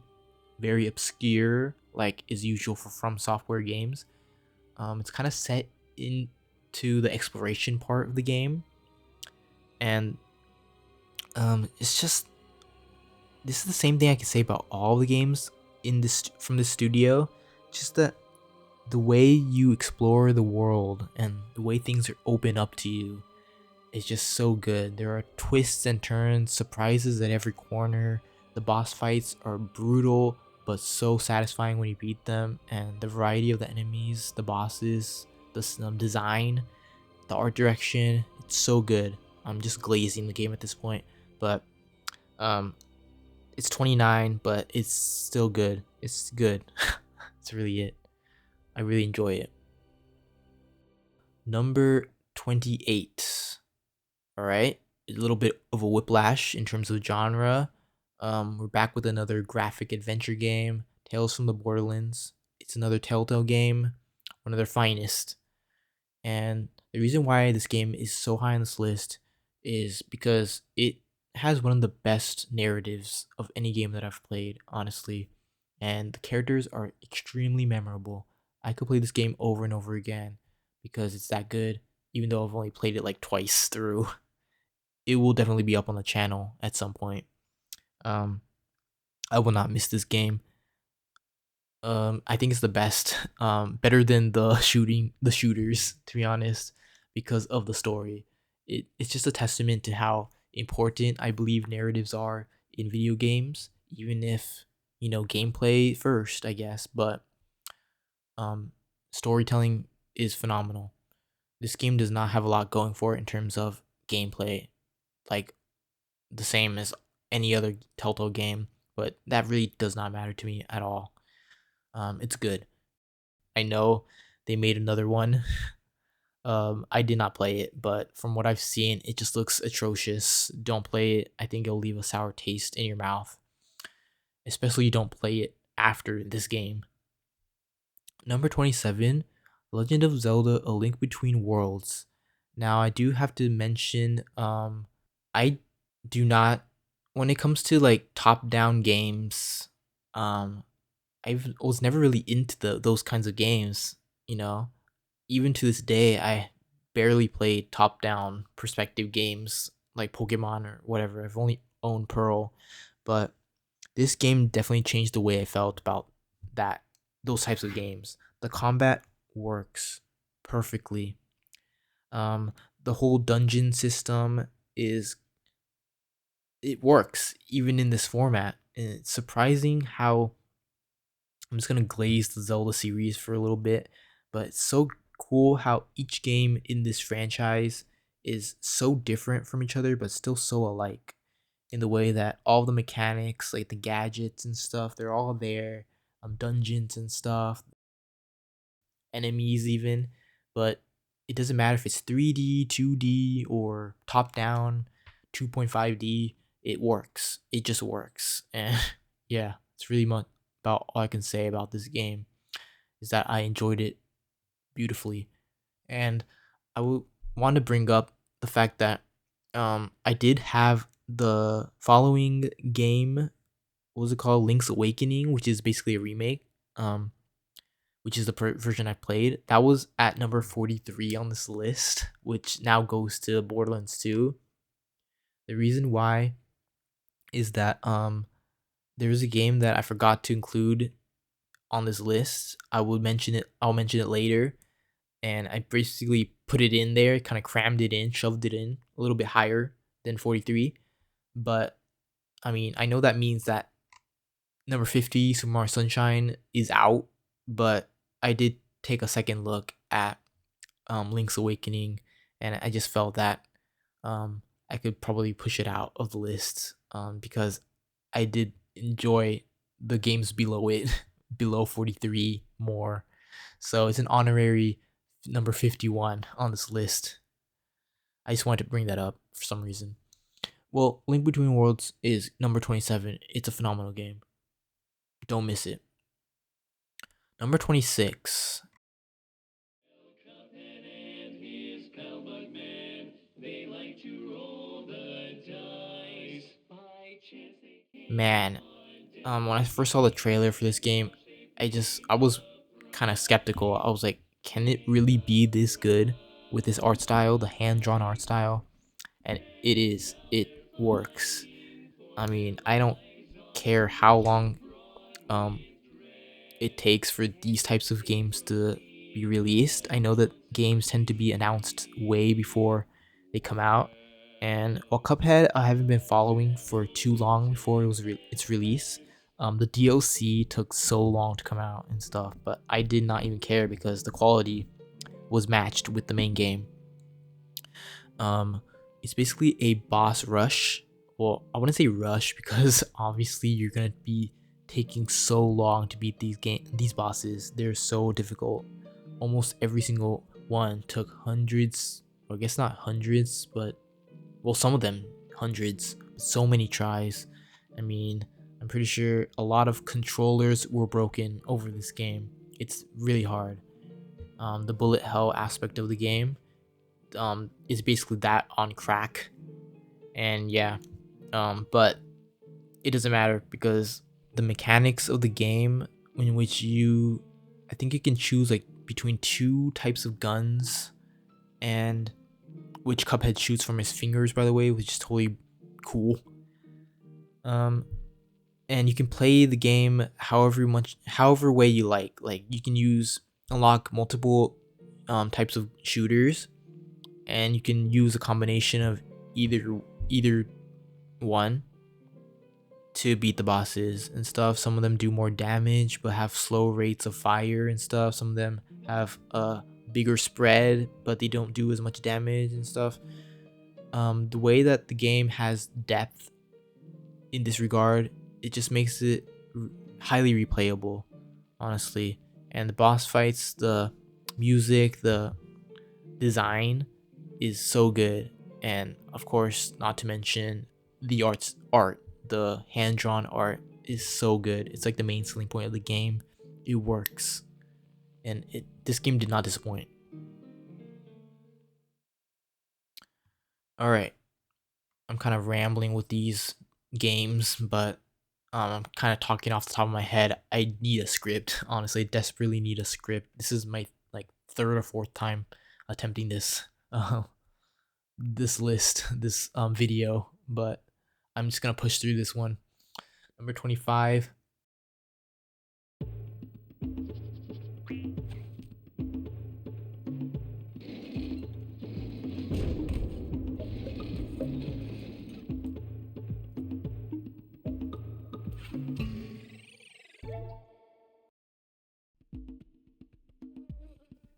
very obscure, like is usual for From Software games. It's kind of set into the exploration part of the game, and it's just this is the same thing I can say about all the games in this from the studio. Just that the way you explore the world and the way things are open up to you is just so good. There are twists and turns, surprises at every corner. The boss fights are brutal but so satisfying when you beat them, and the variety of the enemies, the bosses, the design, the art direction, it's so good. I'm just glazing the game at this point, but um, it's 29, but it's still good. It's good. That's really it. I really enjoy it. Number 28. All right, a little bit of a whiplash in terms of genre. We're back with another graphic adventure game, Tales from the Borderlands. It's another Telltale game, one of their finest. And the reason why this game is so high on this list is because it has one of the best narratives of any game that I've played, honestly. And the characters are extremely memorable. I could play this game over and over again because it's that good, even though I've only played it like twice through. It will definitely be up on the channel at some point. Um, I will not miss this game. I think it's the best. Better than the shooters, to be honest, because of the story. It's just a testament to how important I believe narratives are in video games, even if gameplay first, I guess. But um, storytelling is phenomenal. This game does not have a lot going for it in terms of gameplay, like the same as any other Telltale game, but that really does not matter to me at all. It's good. I know they made another one. I did not play it, but from what I've seen, it just looks atrocious. Don't play it. I think it'll leave a sour taste in your mouth, especially you don't play it after this game. Number 27, Legend of Zelda: A Link Between Worlds. Now, I do have to mention, I do not, when it comes to like top-down games, I was never really into those kinds of games. You know, even to this day, I barely played top-down perspective games like Pokemon or whatever. I've only owned Pearl, but this game definitely changed the way I felt about that those types of games. The combat works perfectly. The whole dungeon system is it works even in this format. And it's surprising how I'm just gonna glaze the Zelda series for a little bit, but it's so cool how each game in this franchise is so different from each other, but still so alike in the way that all the mechanics, like the gadgets and stuff, they're all there. Dungeons and stuff, enemies even, but it doesn't matter if it's 3D, 2D, or top down, 2.5D. It works. It just works, and yeah, it's really much about all I can say about this game is that I enjoyed it beautifully, and I would want to bring up the fact that I did have the following game. What was it called? Link's Awakening, which is basically a remake. Which is the version I played. That was at number 43 on this list, which now goes to Borderlands 2. The reason why is that there's a game that I forgot to include on this list. I'll mention it later, and I basically put it in there, kind of crammed it in, shoved it in a little bit higher than 43. But I mean, I know that means that number 50, Super Mario Sunshine, is out, but I did take a second look at Link's Awakening, and I just felt that I could probably push it out of the list because I did enjoy the games below it, below 43 more. So it's an honorary number 51 on this list. I just wanted to bring that up for some reason. Well, Link Between Worlds is number 27. It's a phenomenal game. Don't miss it. Number 26. Man, when I first saw the trailer for this game, I was kind of skeptical. I was like, can it really be this good with this art style, the hand drawn art style? And it is. It works. I mean, I don't care how long um it takes for these types of games to be released. I know that games tend to be announced way before they come out. And while Cuphead I haven't been following for too long before its release, the DLC took so long to come out and stuff, but I did not even care because the quality was matched with the main game. Um, it's basically a boss rush. Well, I wouldn't say rush because obviously you're gonna be taking so long to beat these bosses. They're so difficult. Almost every single one took hundreds, or I guess not hundreds, but well, some of them hundreds. So many tries. I mean, I'm pretty sure a lot of controllers were broken over this game. It's really hard. The bullet hell aspect of the game is basically that on crack. And yeah, but it doesn't matter because the mechanics of the game, in which I think you can choose like between two types of guns, and which Cuphead shoots from his fingers, by the way, which is totally cool. Um, and you can play the game however way you like. Like you can unlock multiple types of shooters, and you can use a combination of either one to beat the bosses and stuff. Some of them do more damage but have slow rates of fire and stuff. Some of them have a bigger spread but they don't do as much damage and stuff. The way that the game has depth in this regard, it just makes it highly replayable, honestly. And the boss fights, the music, the design is so good. And of course, not to mention the art, the hand-drawn art is so good. It's like the main selling point of the game. It works. And this game did not disappoint. All right. I'm kind of rambling with these games, but I'm kind of talking off the top of my head. I need a script. Honestly, I desperately need a script. This is my like third or fourth time attempting this this list, this video, but I'm just gonna push through this one. Number 25.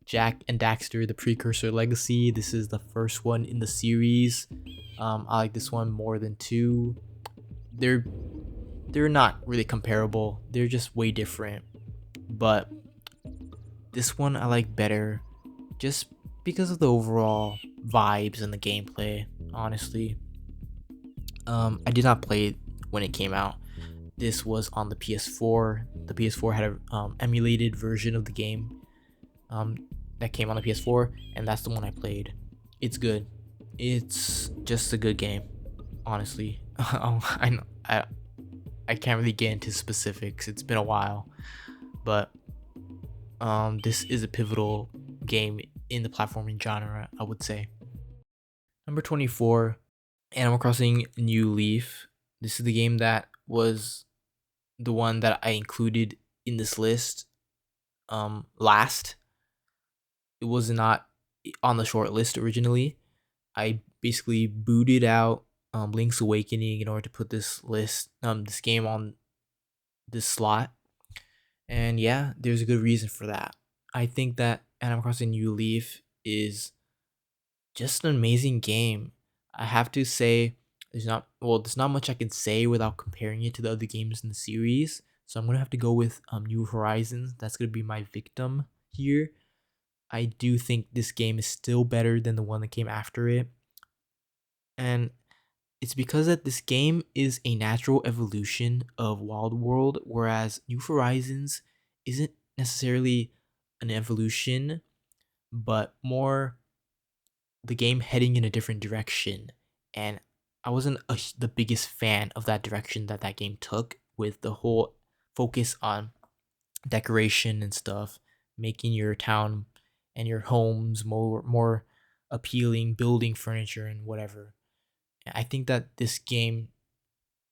Jak and Daxter, the Precursor Legacy. This is the first one in the series. I like this one more than 2. They're not really comparable. They're just way different. But this one I like better just because of the overall vibes and the gameplay, honestly. I did not play it when it came out. This was on the PS4. The PS4 had a emulated version of the game that came on the PS4, and that's the one I played. It's good. It's just a good game, honestly. I can't really get into specifics. It's been a while, but this is a pivotal game in the platforming genre, I would say. Number 24, Animal Crossing New Leaf. This is the game that was the one that I included in this list last. It was not on the short list originally. I basically booted out Link's Awakening in order to put this game on this slot. And yeah, there's a good reason for that. I think that Animal Crossing New Leaf is just an amazing game. I have to say, there's not much I can say without comparing it to the other games in the series. So I'm gonna have to go with New Horizons. That's gonna be my victim here. I do think this game is still better than the one that came after it, and it's because that this game is a natural evolution of Wild World, whereas New Horizons isn't necessarily an evolution, but more the game heading in a different direction. And I wasn't the biggest fan of that direction that that game took, with the whole focus on decoration and stuff, making your town and your homes more appealing, building furniture and whatever. I think that this game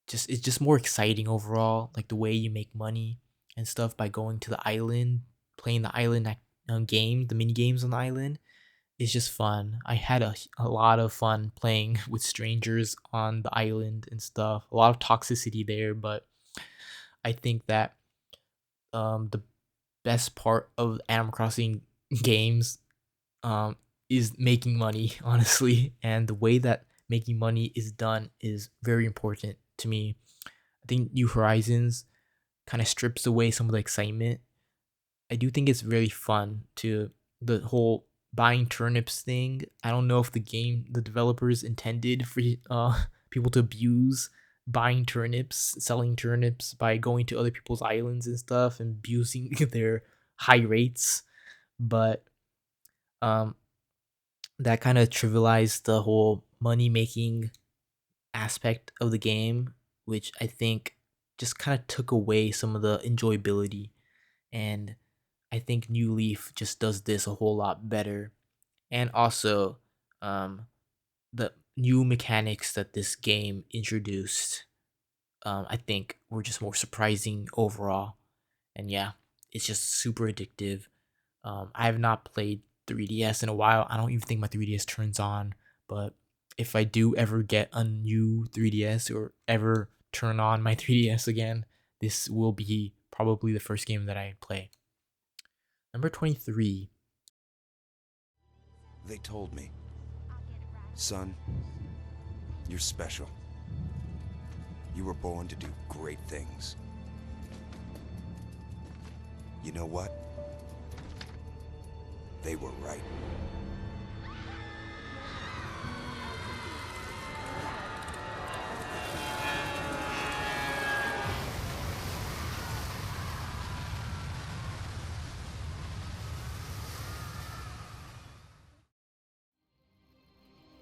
just it's just more exciting overall, like the way you make money and stuff by going to the island, playing the island game, the mini games on the island. It's just fun. I had a lot of fun playing with strangers on the island and stuff. A lot of toxicity there, but I think that the best part of Animal Crossing games um, is making money, honestly. And the way that making money is done is very important to me. I think New Horizons kind of strips away some of the excitement. I do think it's really fun to the whole buying turnips thing. I don't know if the developers intended for people to abuse buying turnips, selling turnips by going to other people's islands and stuff and abusing their high rates, but um that kind of trivialized the whole money making aspect of the game, which I think just kind of took away some of the enjoyability. And I think New Leaf just does this a whole lot better. And also, um, the new mechanics that this game introduced, I think were just more surprising overall. And yeah, it's just super addictive. I have not played 3DS in a while. I don't even think my 3DS turns on. But if I do ever get a new 3DS or ever turn on my 3DS again, this will be probably the first game that I play. Number 23.
They told me, son, you're special. You were born to do great things. You know what? They were right.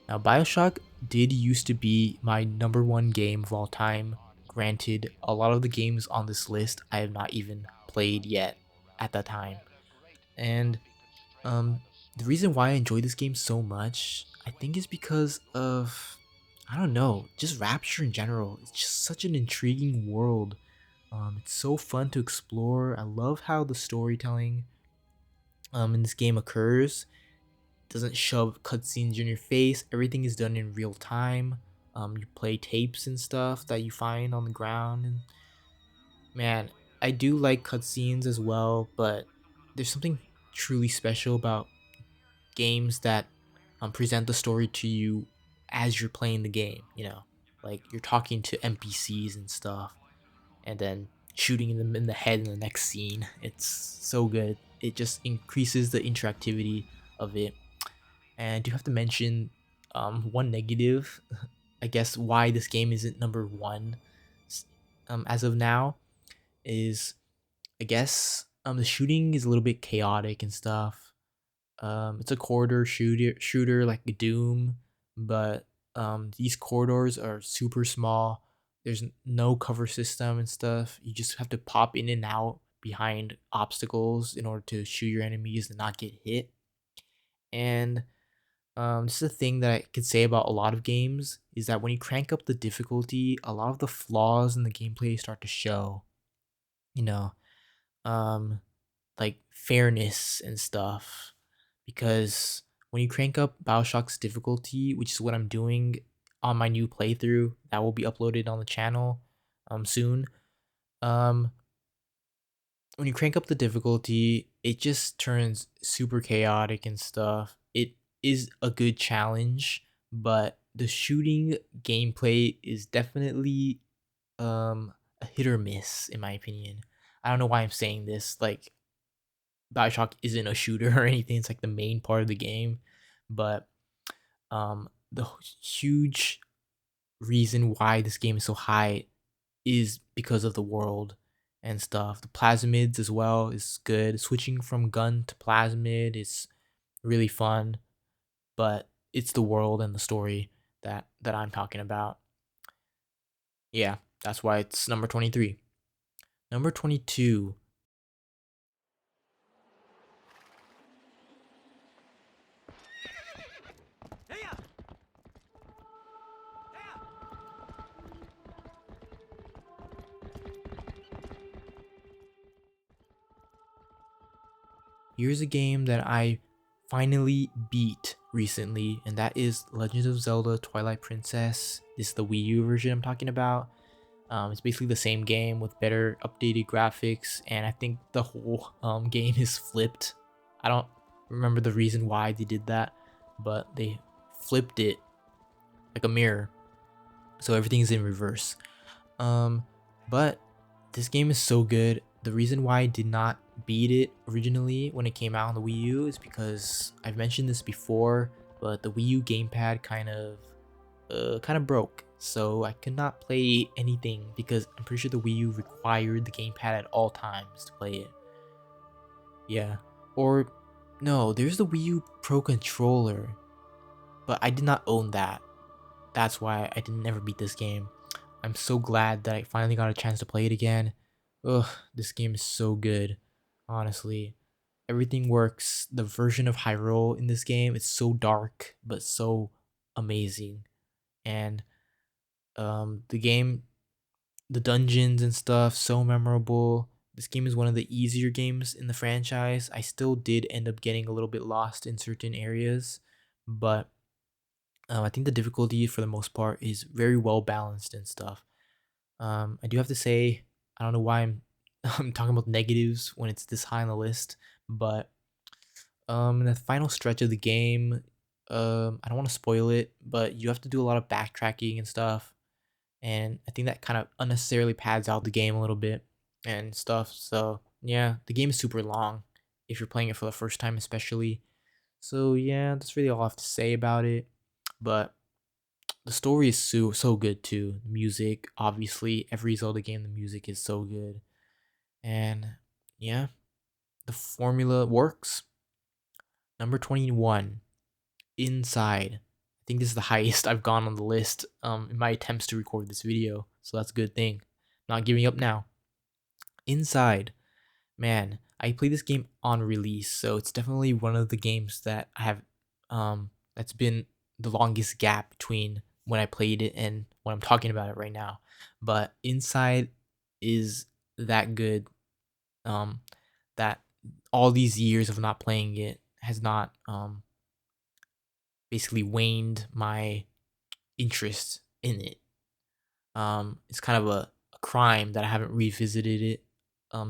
Now, Bioshock did used to be my number one game of all time. Granted, a lot of the games on this list I have not even played yet at that time. And the reason why I enjoy this game so much, I think, is because of, I don't know, just Rapture in general. It's just such an intriguing world. It's so fun to explore. I love how the storytelling in this game occurs. Doesn't shove cutscenes in your face. Everything is done in real time. You play tapes and stuff that you find on the ground, and man, I do like cutscenes as well. But there's something truly special about games that present the story to you as you're playing the game. You know, like you're talking to NPCs and stuff, and then shooting them in the head in the next scene. It's so good. It just increases the interactivity of it. And I do have to mention one negative, I guess, why this game isn't number one as of now is, I guess, the shooting is a little bit chaotic and stuff. It's a corridor shooter like Doom, but these corridors are super small. There's no cover system and stuff. You just have to pop in and out behind obstacles in order to shoot your enemies and not get hit. And this is a thing that I could say about a lot of games is that when you crank up the difficulty, a lot of the flaws in the gameplay start to show. You know, um, like fairness and stuff. Because when you crank up Bioshock's difficulty, which is what I'm doing on my new playthrough that will be uploaded on the channel soon. Um, when you crank up the difficulty, it just turns super chaotic and stuff. It is a good challenge, but the shooting gameplay is definitely a hit or miss in my opinion. I don't know why I'm saying this. Like Bioshock isn't a shooter or anything. It's like the main part of the game, but the huge reason why this game is so high is because of the world and stuff. The plasmids as well is good. Switching from gun to plasmid is really fun, but it's the world and the story that I'm talking about. Yeah, that's why it's number 23. Number 22. Here's a game that I finally beat recently, and that is Legend of Zelda Twilight Princess. This is the Wii U version I'm talking about. It's basically the same game with better updated graphics, and I think the whole game is flipped. I don't remember the reason why they did that, but they flipped it like a mirror, so everything's in reverse. But this game is so good. The reason why I did not beat it originally when it came out on the Wii U is because I've mentioned this before, but the Wii U gamepad kind of broke, so I could not play anything because I'm pretty sure the Wii U required the gamepad at all times to play it. Yeah, or no, there's the Wii U Pro controller, but I did not own that. That's why I didn't never beat this game. I'm so glad that I finally got a chance to play it again. Ugh, this game is so good, honestly. Everything works. The version of Hyrule in this game is so dark but so amazing. And the game, the dungeons and stuff, so memorable. This game is one of the easier games in the franchise. I still did end up getting a little bit lost in certain areas, but I think the difficulty for the most part is very well balanced and stuff. I do have to say, I don't know why I'm I'm talking about negatives when it's this high on the list, but in the final stretch of the game, I don't want to spoil it, but you have to do a lot of backtracking and stuff, and I think that kind of unnecessarily pads out the game a little bit and stuff. So yeah, the game is super long if you're playing it for the first time, especially. So yeah, that's really all I have to say about it. But the story is so good too. The music, obviously, every Zelda game, the music is so good, and yeah, the formula works. Number 21, Inside. I think this is the highest I've gone on the list in my attempts to record this video, so that's a good thing. Not giving up now. Inside, man, I played this game on release, so it's definitely one of the games that I have that's been the longest gap between when I played it and when I'm talking about it right now. But Inside is that good, um that all these years of not playing it has not basically waned my interest in it. It's kind of a crime that I haven't revisited it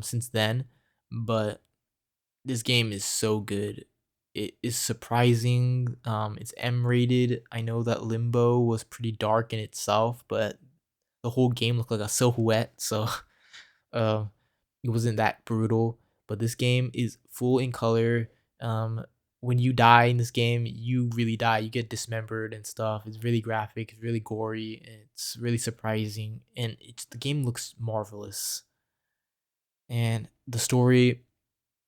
since then, but this game is so good. It is surprising. It's M rated. I know that Limbo was pretty dark in itself, but the whole game looked like a silhouette, so uh, it wasn't that brutal. But this game is full in color. When you die in this game, you really die. You get dismembered and stuff. It's really graphic. It's really gory. It's really surprising, and the game looks marvelous. And the story,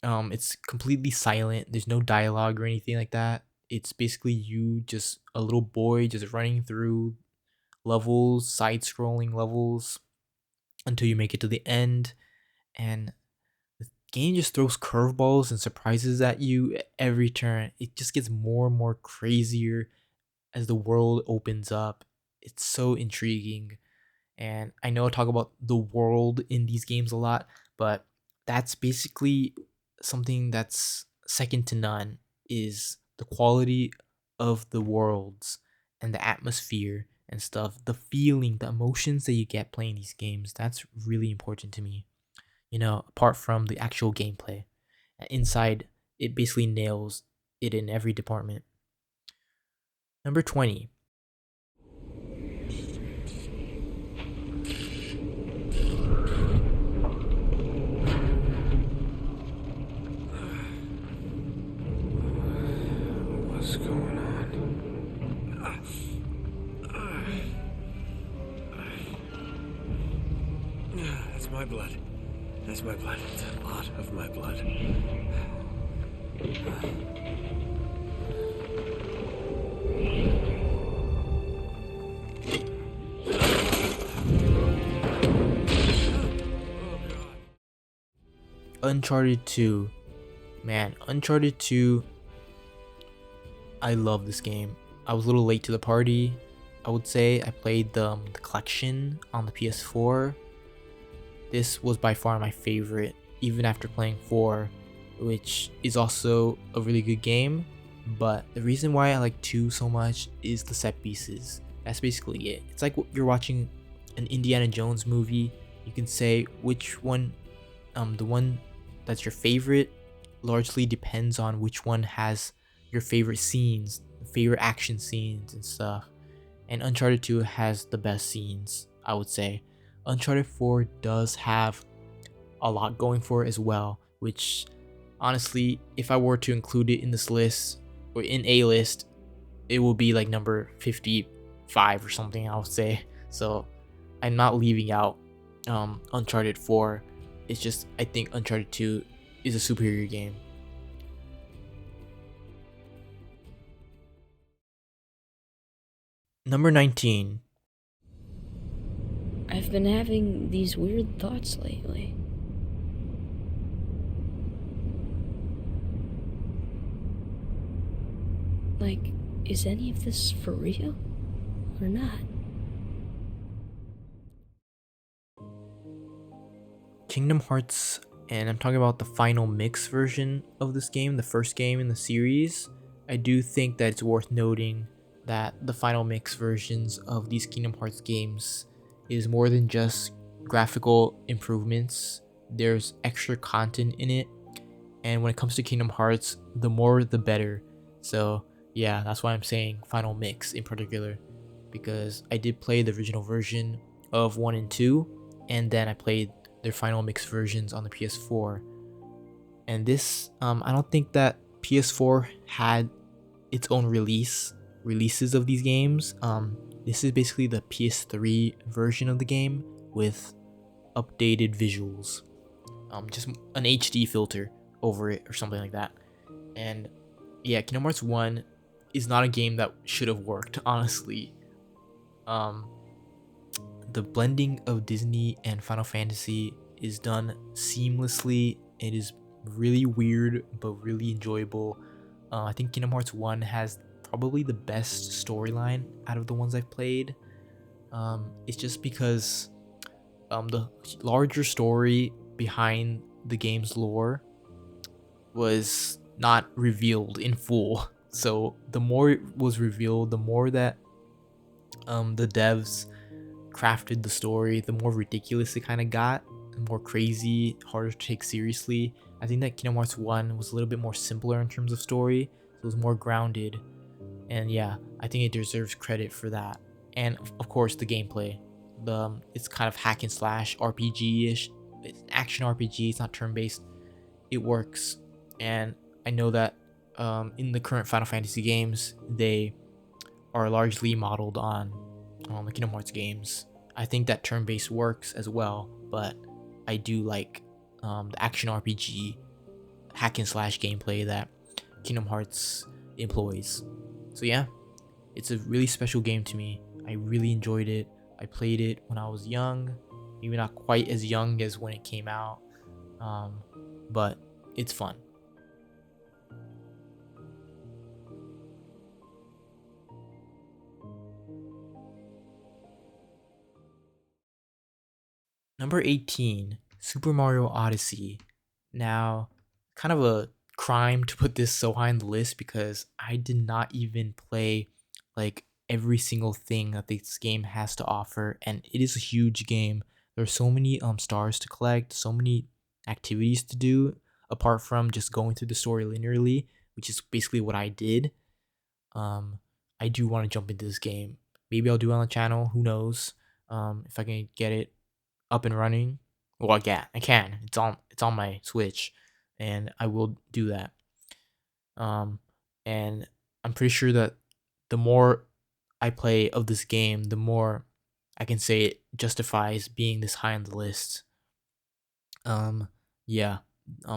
it's completely silent. There's no dialogue or anything like that. It's basically you, just a little boy, just running through levels, side-scrolling levels, until you make it to the end. And the game just throws curveballs and surprises at you at every turn. It just gets more and more crazier as the world opens up. It's so intriguing. And I know I talk about the world in these games a lot, but that's basically something that's second to none, is the quality of the worlds and the atmosphere and stuff, the feeling, the emotions that you get playing these games. That's really important to me, apart from the actual gameplay. Inside, it basically nails it in every department. Number 20.
What's going on? That's my blood. That's my blood. It's a lot of my blood.
Uncharted 2. Man, Uncharted 2, I love this game. I was a little late to the party, I would say. I played the collection on the PS4. This was by far my favorite, even after playing 4, which is also a really good game. But the reason why I like 2 so much is the set pieces. That's basically it. It's like you're watching an Indiana Jones movie. You can say which one, the one that's your favorite largely depends on which one has your favorite scenes, favorite action scenes and stuff. And Uncharted 2 has the best scenes, I would say. Uncharted 4 does have a lot going for it as well, which honestly, if I were to include it in this list or in a list, it will be like number 55 or something, I would say. So I'm not leaving out Uncharted 4. It's just I think Uncharted 2 is a superior game. Number 19.
I've been having these weird thoughts lately. Like, is any of this for real? Or not?
Kingdom Hearts, and I'm talking about the final mix version of this game, the first game in the series. I do think that it's worth noting that the final mix versions of these Kingdom Hearts games is more than just graphical improvements. There's extra content in it, and when it comes to Kingdom Hearts, the more the better. So yeah, that's why I'm saying final mix in particular, because I did play the original version of 1 and 2, and then I played their final mix versions on the PS4. And this, I don't think that PS4 had its own releases of these games. This is basically the PS3 version of the game with updated visuals, just an HD filter over it or something like that. And yeah, Kingdom Hearts 1 is not a game that should have worked, honestly. The blending of Disney and Final Fantasy is done seamlessly. It is really weird but really enjoyable. I think Kingdom Hearts 1 has probably the best storyline out of the ones I've played. It's just because the larger story behind the game's lore was not revealed in full. So the more it was revealed, the more that the devs crafted the story, the more ridiculous it kind of got, more crazy, harder to take seriously. I think that Kingdom Hearts 1 was a little bit more simpler in terms of story, so it was more grounded. And yeah, I think it deserves credit for that. And of course, the gameplay. It's kind of hack and slash RPG-ish. It's action RPG. It's not turn-based. It works, and I know that in the current Final Fantasy games, they are largely modeled on the Kingdom Hearts games. I think that turn-based works as well, but I do like the action RPG hack and slash gameplay that Kingdom Hearts employs. So yeah, it's a really special game to me. I really enjoyed it. I played it when I was young, maybe not quite as young as when it came out, but it's fun. Number 18, Super Mario Odyssey. Now, kind of a crime to put this so high on the list because I did not even play like every single thing that this game has to offer, and it is a huge game. There are so many stars to collect, so many activities to do apart from just going through the story linearly, which is basically what I did. I do want to jump into this game. Maybe I'll do it on the channel. Who knows? If I can get it up and running. Well, I can. It's on my Switch, and I will do that. And I'm pretty sure that the more I play of this game, the more I can say it justifies being this high on the list. Um, yeah.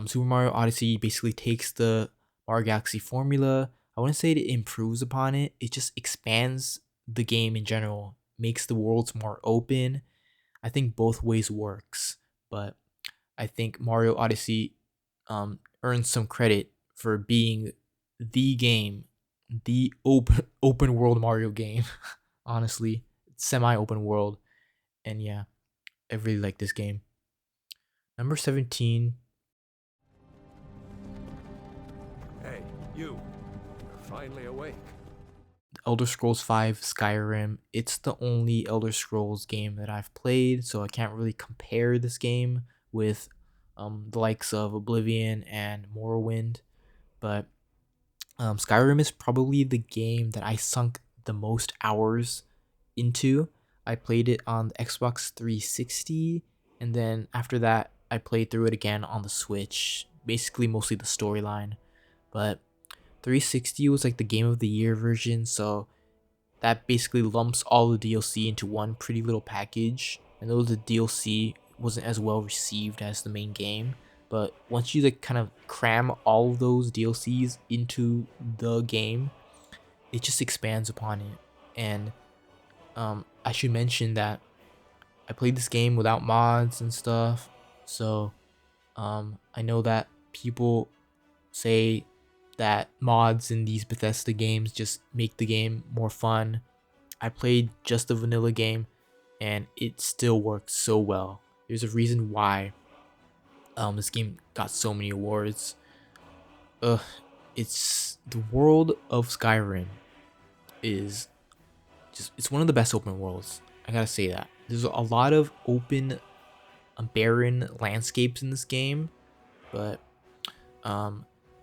Super Mario Odyssey basically takes the Mario Galaxy formula. I wouldn't say it improves upon it. It just expands the game in general, makes the worlds more open. I think both ways works, but I think Mario Odyssey earns some credit for being the game, the open world Mario game. Honestly, semi open world, and yeah, I really like this game. Number 17,
Hey, you. You're finally awake.
Elder Scrolls 5 Skyrim. It's the only Elder Scrolls game that I've played, so I can't really compare this game with the likes of Oblivion and Morrowind. But Skyrim is probably the game that I sunk the most hours into. I played it on the Xbox 360, and then after that, I played through it again on the Switch. Basically, mostly the storyline. But 360 was like the Game of the Year version, so that basically lumps all the DLC into one pretty little package. And though the DLC wasn't as well received as the main game, but once you like kind of cram all of those DLCs into the game, it just expands upon it. And I should mention that I played this game without mods and stuff, so I know that people say that mods in these Bethesda games just make the game more fun. I played just the vanilla game, and it still worked so well. There's a reason why this game got so many awards. It's the world of Skyrim is just, it's one of the best open worlds. I gotta say that. There's a lot of open, barren landscapes in this game, but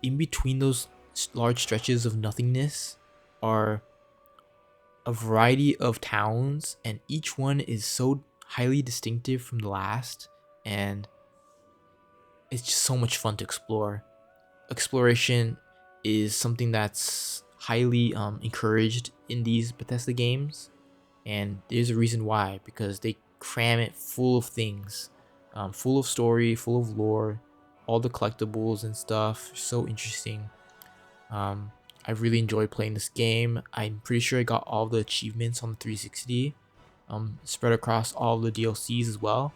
in between those large stretches of nothingness are a variety of towns, and each one is so highly distinctive from the last, and it's just so much fun to explore. Exploration is something that's highly encouraged in these Bethesda games, and there's a reason why, because they cram it full of things, full of story, full of lore, all the collectibles and stuff. So interesting. I really enjoy playing this game. I'm pretty sure I got all the achievements on the 360, spread across all the DLCs as well,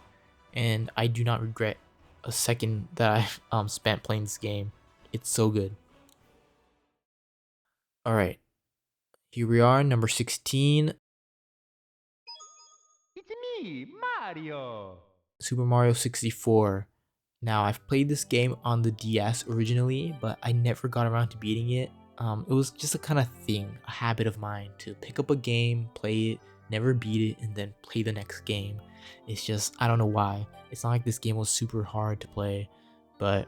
and I do not regret a second that I spent playing this game. It's so good. All right, here we are, number 16,
It's me, Mario.
Super Mario 64. Now, I've played this game on the DS originally, but I never got around to beating it. It was just a kind of thing, a habit of mine to pick up a game, play it, never beat it, and then play the next game. It's just, I don't know why. It's not like this game was super hard to play, but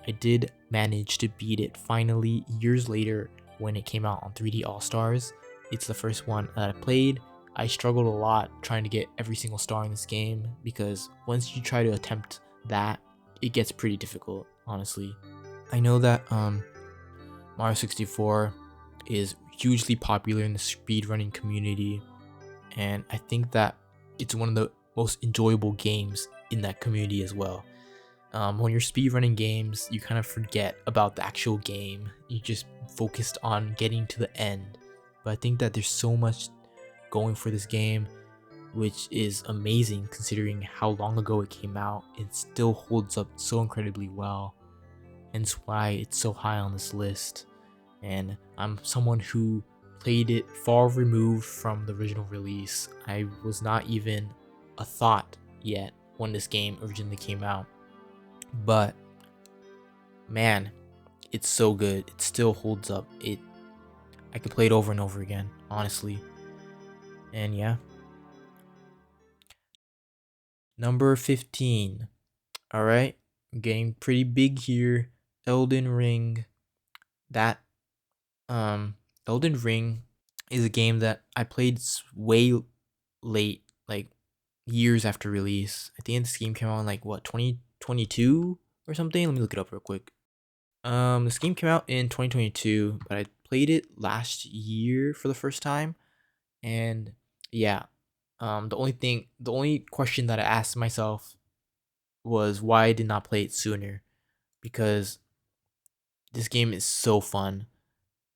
I did manage to beat it finally years later when it came out on 3D All Stars. It's the first one that I played. I struggled a lot trying to get every single star in this game because once you try to attempt that, it gets pretty difficult, honestly. I know that Mario 64 is hugely popular in the speedrunning community, and I think that it's one of the most enjoyable games in that community as well. When you're speedrunning games, you kind of forget about the actual game. You just focused on getting to the end. But I think that there's so much going for this game, which is amazing considering how long ago it came out. It still holds up so incredibly well, and it's why it's so high on this list. And I'm someone who played it far removed from the original release. I was not even a thought yet when this game originally came out. But man, it's so good. It still holds up. I could play it over and over again, honestly. And yeah. Number 15. All right, getting pretty big here. Elden Ring. That Elden Ring is a game that I played way late, like years after release. I think this game came out in like what 2022 or something. Let me look it up real quick. This game came out in 2022, but I played it last year for the first time, and yeah, the only question that I asked myself was why I did not play it sooner, because this game is so fun.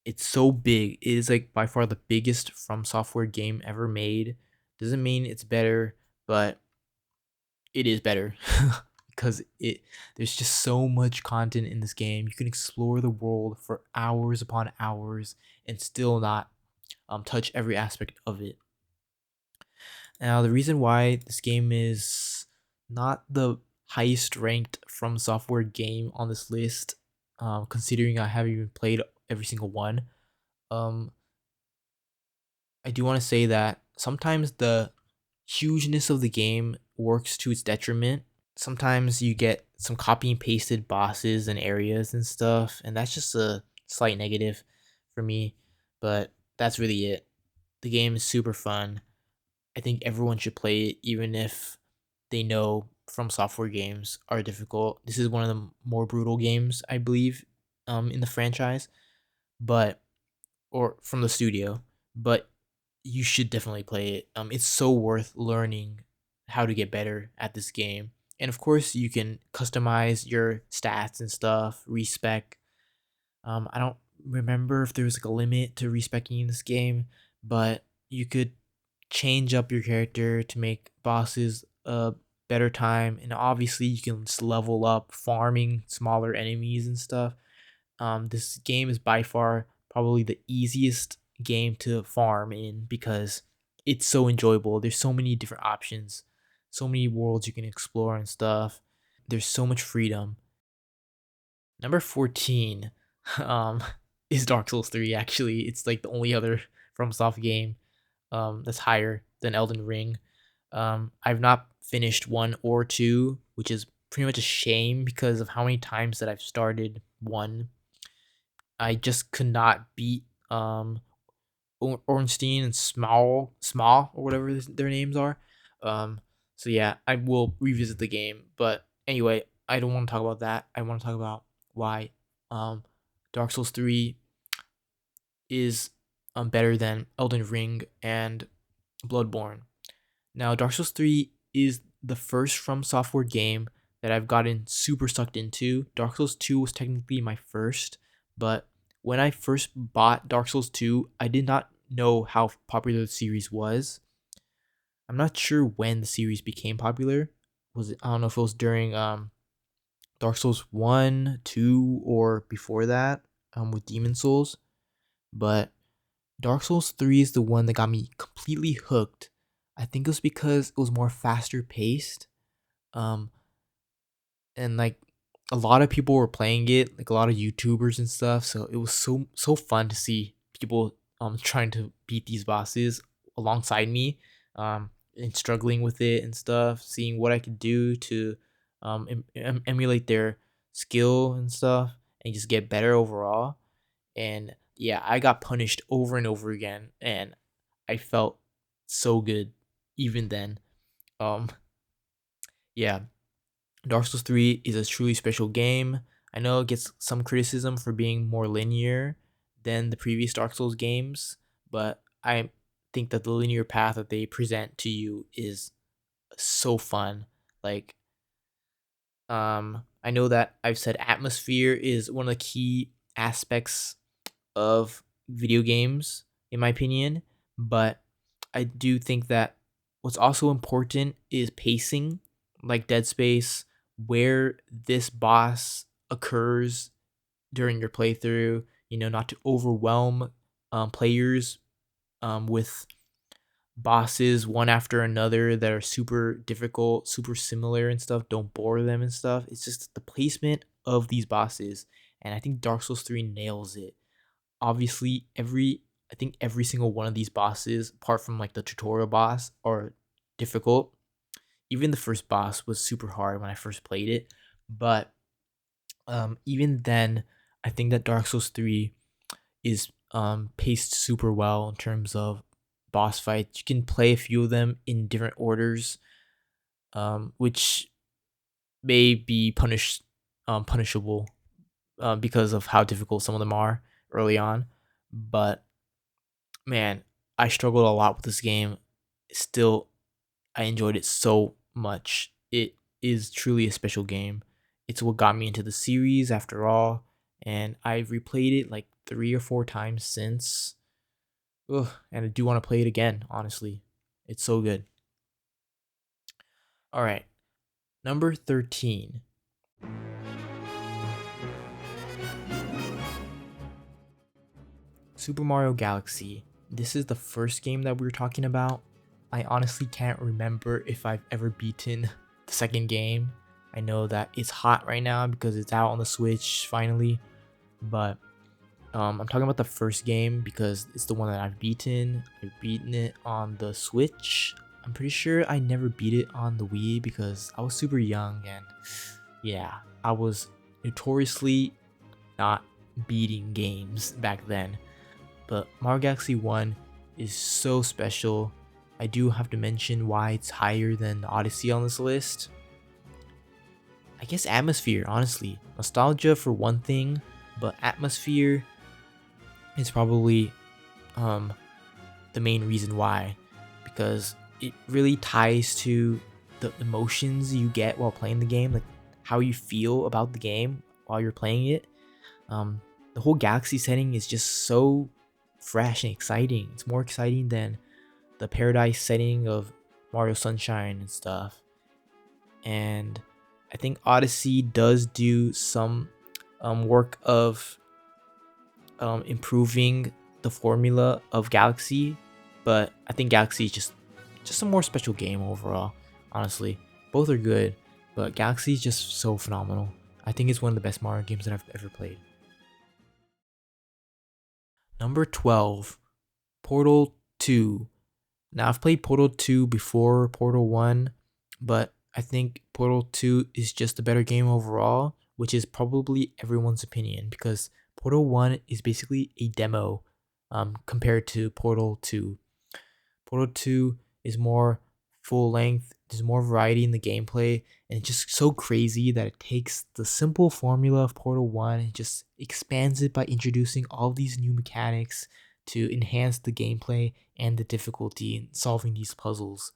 It's so big. It is like by far the biggest From Software game ever made. Doesn't mean it's better, but it is better because it there's just so much content in this game. You can explore the world for hours upon hours and still not touch every aspect of it. Now, the reason why this game is not the highest ranked From Software game on this list, considering I haven't even played every single one, um, I do want to say that sometimes the hugeness of the game works to its detriment. Sometimes you get some copy and pasted bosses and areas and stuff, and that's just a slight negative for me, but that's really it. The game is super fun. I think everyone should play it, even if they know From Software games are difficult. This is one of the more brutal games, I believe, in the franchise, but or from the studio. But you should definitely play it. It's so worth learning how to get better at this game. And of course, you can customize your stats and stuff, respec. I don't remember if there was like a limit to respecing in this game, but you could change up your character to make bosses a better time. And obviously, you can just level up farming smaller enemies and stuff. This game is by far probably the easiest game to farm in because it's so enjoyable. There's so many different options, so many worlds you can explore and stuff. There's so much freedom. Number 14 um, is Dark Souls 3, actually. It's like the only other FromSoft game that's higher than Elden Ring. I've not finished 1 or 2, which is pretty much a shame because of how many times that I've started 1. I just could not beat Ornstein and Small or whatever their names are. Um, so yeah, I will revisit the game. But anyway, I don't want to talk about that. I want to talk about why um, Dark Souls 3 is better than Elden Ring and Bloodborne. Now, Dark Souls 3 is the first From Software game that I've gotten super sucked into. Dark Souls 2 was technically my first, but when I first bought Dark Souls 2, I did not know how popular the series was. I'm not sure when the series became popular. Was it, I don't know if it was during Dark Souls 1, 2, or before that with Demon Souls, but Dark Souls 3 is the one that got me completely hooked. I think it was because it was more faster paced. Um, and like a lot of people were playing it, like a lot of YouTubers and stuff. So it was so fun to see people trying to beat these bosses alongside me, and struggling with it and stuff, seeing what I could do to emulate their skill and stuff and just get better overall. And yeah, I got punished over and over again, and I felt so good even then. Um, yeah, Dark Souls 3 is a truly special game. I know it gets some criticism for being more linear than the previous Dark Souls games, but I think that the linear path that they present to you is so fun. Like, I know that I've said atmosphere is one of the key aspects of video games, in my opinion, but I do think that what's also important is pacing, like Dead Space, where this boss occurs during your playthrough, not to overwhelm players with bosses one after another that are super difficult, super similar and stuff. Don't bore them and stuff. It's just the placement of these bosses. And I think Dark Souls 3 nails it. Obviously, I think every single one of these bosses, apart from like the tutorial boss, are difficult. Even the first boss was super hard when I first played it, but even then, I think that Dark Souls 3 is paced super well in terms of boss fights. You can play a few of them in different orders, which may be punishable because of how difficult some of them are early on. But man, I struggled a lot with this game. Still, I enjoyed it so much. It is truly a special game. It's what got me into the series after all, and I've replayed it like 3 or 4 times since. Ugh, and I do want to play it again, honestly. It's so good. All right, number 13. Super Mario Galaxy. This is the first game that we were talking about. I honestly can't remember if I've ever beaten the second game. I know that it's hot right now because it's out on the Switch finally, but I'm talking about the first game because it's the one that I've beaten. I've beaten it on the Switch. I'm pretty sure I never beat it on the Wii because I was super young, and yeah, I was notoriously not beating games back then. But Mario Galaxy 1 is so special. I do have to mention why it's higher than Odyssey on this list. I guess atmosphere, honestly. Nostalgia for one thing, but atmosphere is probably the main reason why, because it really ties to the emotions you get while playing the game, like how you feel about the game while you're playing it. The whole galaxy setting is just so fresh and exciting. It's more exciting than the paradise setting of Mario Sunshine and stuff. And I think Odyssey does do some work of improving the formula of Galaxy, but I think Galaxy is just a more special game overall. Honestly, both are good, but Galaxy is just so phenomenal. I think it's one of the best Mario games that I've ever played. Number 12, Portal 2. Now, I've played Portal 2 before Portal 1, but I think Portal 2 is just a better game overall, which is probably everyone's opinion because Portal 1 is basically a demo compared to Portal 2. Portal 2 is more full length, there's more variety in the gameplay, and it's just so crazy that it takes the simple formula of Portal 1 and just expands it by introducing all these new mechanics to enhance the gameplay and the difficulty in solving these puzzles.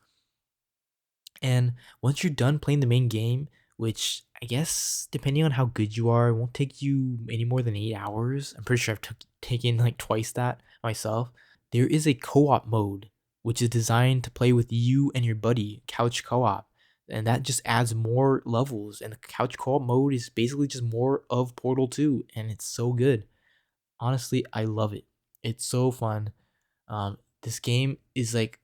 And once you're done playing the main game, which I guess depending on how good you are, it won't take you any more than 8 hours. I'm pretty sure I've taken like twice that myself. There is a co-op mode, which is designed to play with you and your buddy, couch co-op. And that just adds more levels. And the couch co-op mode is basically just more of Portal 2. And it's so good. Honestly, I love it. It's so fun. This game is like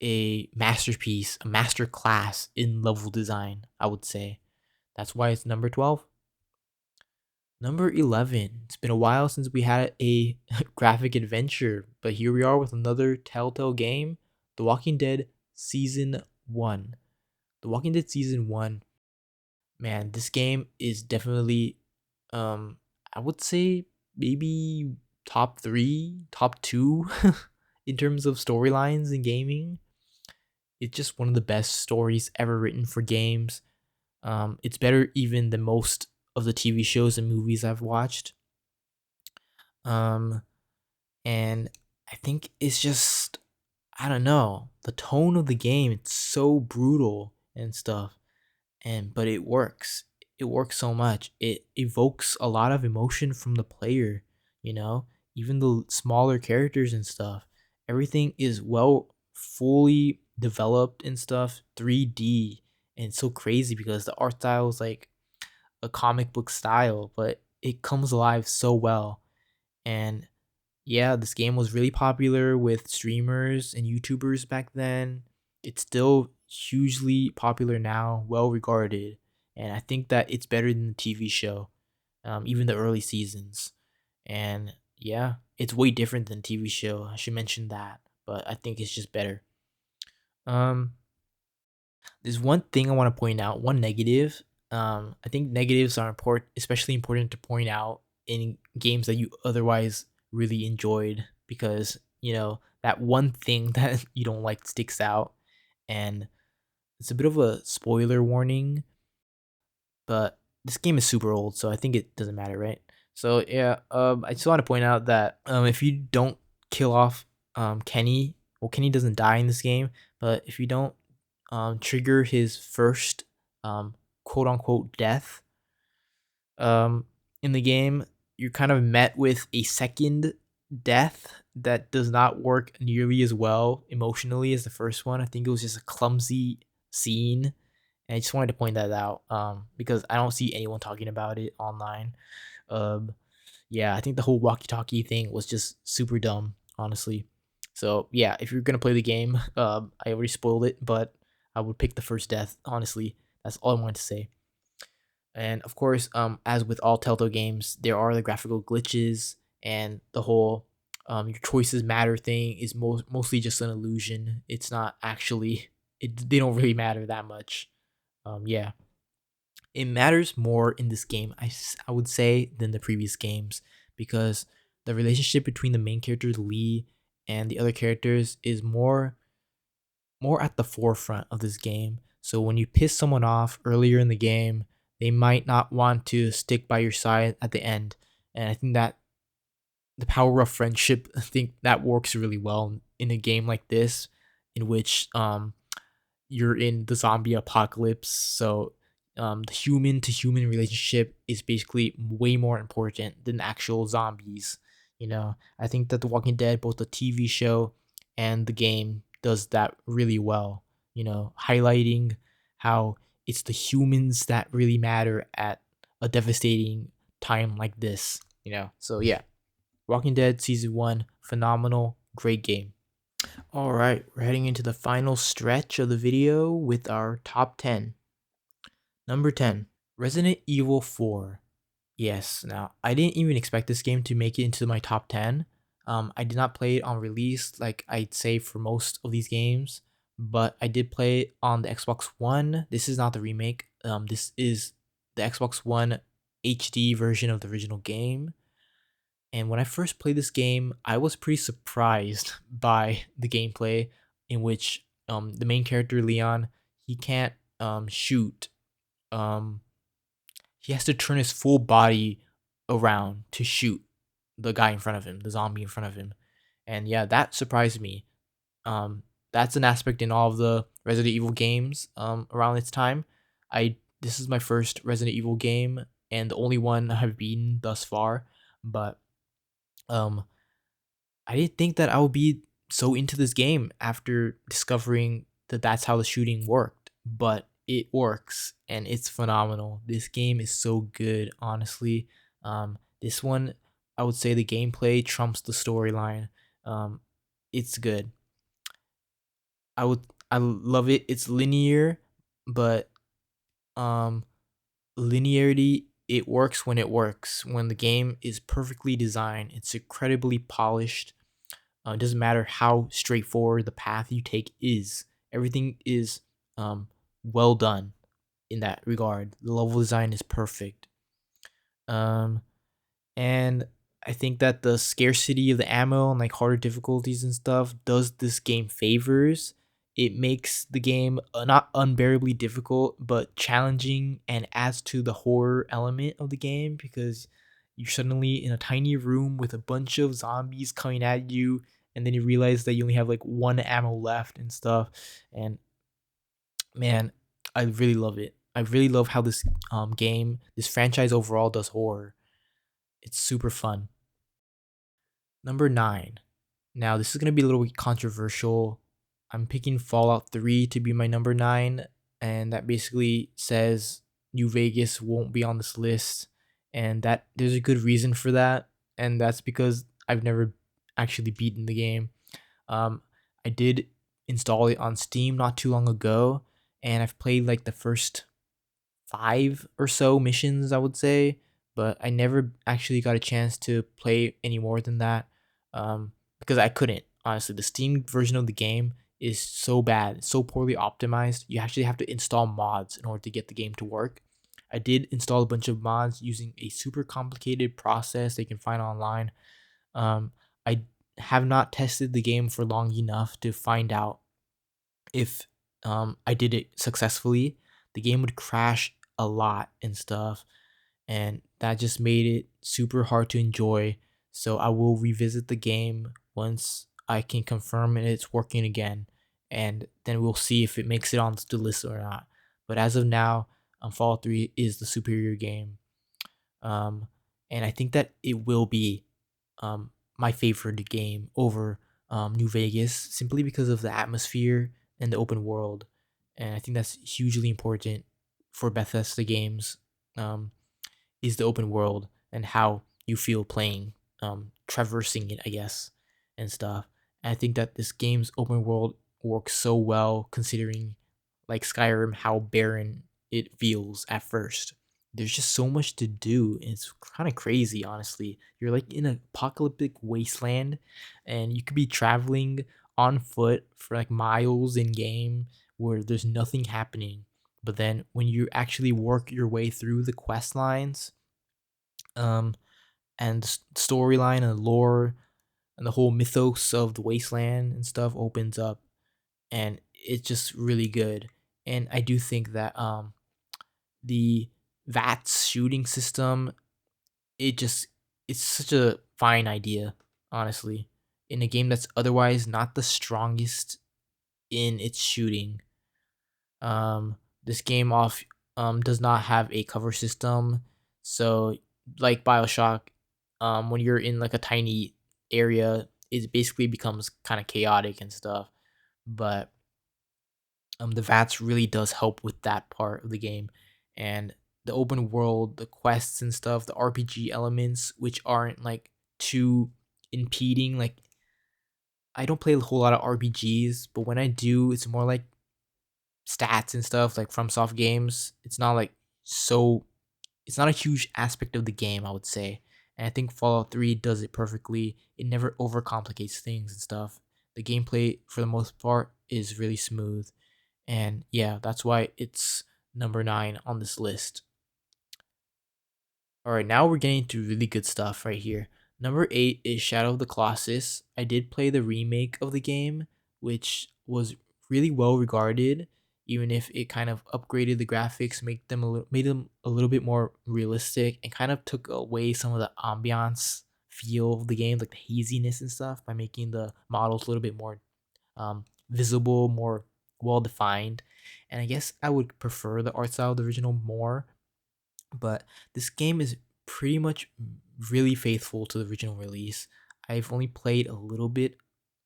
a masterpiece, a master class in level design, I would say. That's why it's number 12. Number 11. It's been a while since we had a graphic adventure, but here we are with another Telltale game, The Walking Dead Season 1. The Walking Dead Season 1. Man, this game is definitely I would say maybe top 3, top 2 in terms of storylines in gaming. It's just one of the best stories ever written for games. It's better even than most of the TV shows and movies I've watched. Um, and I think it's just, I don't know, the tone of the game. It's so brutal and stuff, but it works. It works so much. It evokes a lot of emotion from the player. You know, even the smaller characters and stuff. Everything is fully developed and stuff, 3D, and it's so crazy because the art style is like a comic book style, but it comes alive so well. And yeah, this game was really popular with streamers and YouTubers back then. It's still hugely popular now, well regarded, and I think that it's better than the TV show, even the early seasons. And yeah, it's way different than TV show. I should mention that, but I think it's just better. Um, there's one thing I want to point out, one negative. I think negatives are important, especially important to point out in games that you otherwise really enjoyed because, that one thing that you don't like sticks out. And it's a bit of a spoiler warning, but this game is super old, so I think it doesn't matter, right? So yeah, I just want to point out that if you don't kill off Kenny, well, Kenny doesn't die in this game, but if you don't trigger his first quote unquote death um, in the game, you're kind of met with a second death that does not work nearly as well emotionally as the first one. I think it was just a clumsy scene. And I just wanted to point that out because I don't see anyone talking about it online. Um, yeah, I think the whole walkie-talkie thing was just super dumb, honestly. So yeah, if you're gonna play the game, I already spoiled it, but I would pick the first death. Honestly, that's all I wanted to say. And of course, as with all Telltale games, there are the graphical glitches and the whole your choices matter thing is mostly just an illusion. It's not actually they don't really matter that much. Yeah, it matters more in this game, I would say, than the previous games because the relationship between the main character Lee and the other characters is more at the forefront of this game. So when you piss someone off earlier in the game, they might not want to stick by your side at the end. And I think that the power of friendship, I think that works really well in a game like this, in which you're in the zombie apocalypse. So the human to human relationship is basically way more important than actual zombies. I think that The Walking Dead, both the TV show and the game, does that really well. Highlighting how it's the humans that really matter at a devastating time like this. So yeah, Walking Dead season 1, phenomenal, great game. All right, we're heading into the final stretch of the video with our top 10. Number 10, Resident Evil 4. Yes, now I didn't even expect this game to make it into my top 10. I did not play it on release like I'd say for most of these games, but I did play it on the Xbox One. This is not the remake. This is the Xbox One HD version of the original game. And when I first played this game, I was pretty surprised by the gameplay, in which the main character Leon, he can't shoot. Um, he has to turn his full body around to shoot the guy in front of him, the zombie in front of him. And yeah, that surprised me. That's an aspect in all of the Resident Evil games around its time. This is my first Resident Evil game and the only one I've beaten thus far, but um I didn't think that I would be so into this game after discovering that that's how the shooting worked, but it works and it's phenomenal. This game is so good, honestly. This one, I would say the gameplay trumps the storyline. Um, it's good. I love it. It's linear, but um, linearity, it works when it works. When the game is perfectly designed, it's incredibly polished. It doesn't matter how straightforward the path you take is. Everything is well done in that regard. The level design is perfect. Um, and I think that the scarcity of the ammo and like harder difficulties and stuff does this game favors. It makes the game not unbearably difficult, but challenging and adds to the horror element of the game because you're suddenly in a tiny room with a bunch of zombies coming at you, and then you realize that you only have like one ammo left and stuff. And man, I really love it. I really love how this this franchise overall does horror. It's super fun. Number 9. Now, this is going to be a little bit controversial. I'm picking Fallout 3 to be my number 9, and that basically says New Vegas won't be on this list, and that there's a good reason for that, and that's because I've never actually beaten the game. I did install it on Steam not too long ago, and I've played like the first 5 or so missions, I would say, but I never actually got a chance to play any more than that because I couldn't. Honestly, the Steam version of the game is so bad, so poorly optimized. You actually have to install mods in order to get the game to work. I did install a bunch of mods using a super complicated process they can find online. I have not tested the game for long enough to find out if I did it successfully. The game would crash a lot and stuff, and that just made it super hard to enjoy. So I will revisit the game once I can confirm it's working again, and then we'll see if it makes it on the list or not. But as of now, Fallout 3 is the superior game, um, and I think that it will be my favorite game over New Vegas simply because of the atmosphere and the open world, and I think that's hugely important for Bethesda games. Um, is the open world and how you feel playing, traversing it, I guess, and stuff. And I think that this game's open world works so well considering, like Skyrim, how barren it feels at first. There's just so much to do. And it's kind of crazy, honestly. You're like in an apocalyptic wasteland, and you could be traveling on foot for like miles in game where there's nothing happening. But then when you actually work your way through the quest lines, um, and the storyline and the lore and the whole mythos of the wasteland and stuff opens up, and it's just really good. And I do think that the VATS shooting system, it just it's such a fine idea, honestly, in a game that's otherwise not the strongest in its shooting. Um, this game off does not have a cover system, so like Bioshock, when you're in like a tiny area, it basically becomes kind of chaotic and stuff. But the VATS really does help with that part of the game, and the open world, the quests and stuff, the RPG elements, which aren't like too impeding. Like I don't play a whole lot of RPGs, but when I do, it's more like stats and stuff like from soft games. It's not like so it's not a huge aspect of the game, I would say. And I think Fallout 3 does it perfectly. It never overcomplicates things and stuff. The gameplay for the most part is really smooth. And yeah, that's why it's number 9 on this list. All right, now we're getting to really good stuff right here. Number 8 is Shadow of the Colossus. I did play the remake of the game, which was really well regarded, even if it kind of upgraded the graphics, made them a little bit more realistic, and kind of took away some of the ambiance feel of the game, like the haziness and stuff, by making the models a little bit more visible, more well defined. And I guess I would prefer the art style of the original more, but this game is pretty much really faithful to the original release. I've only played a little bit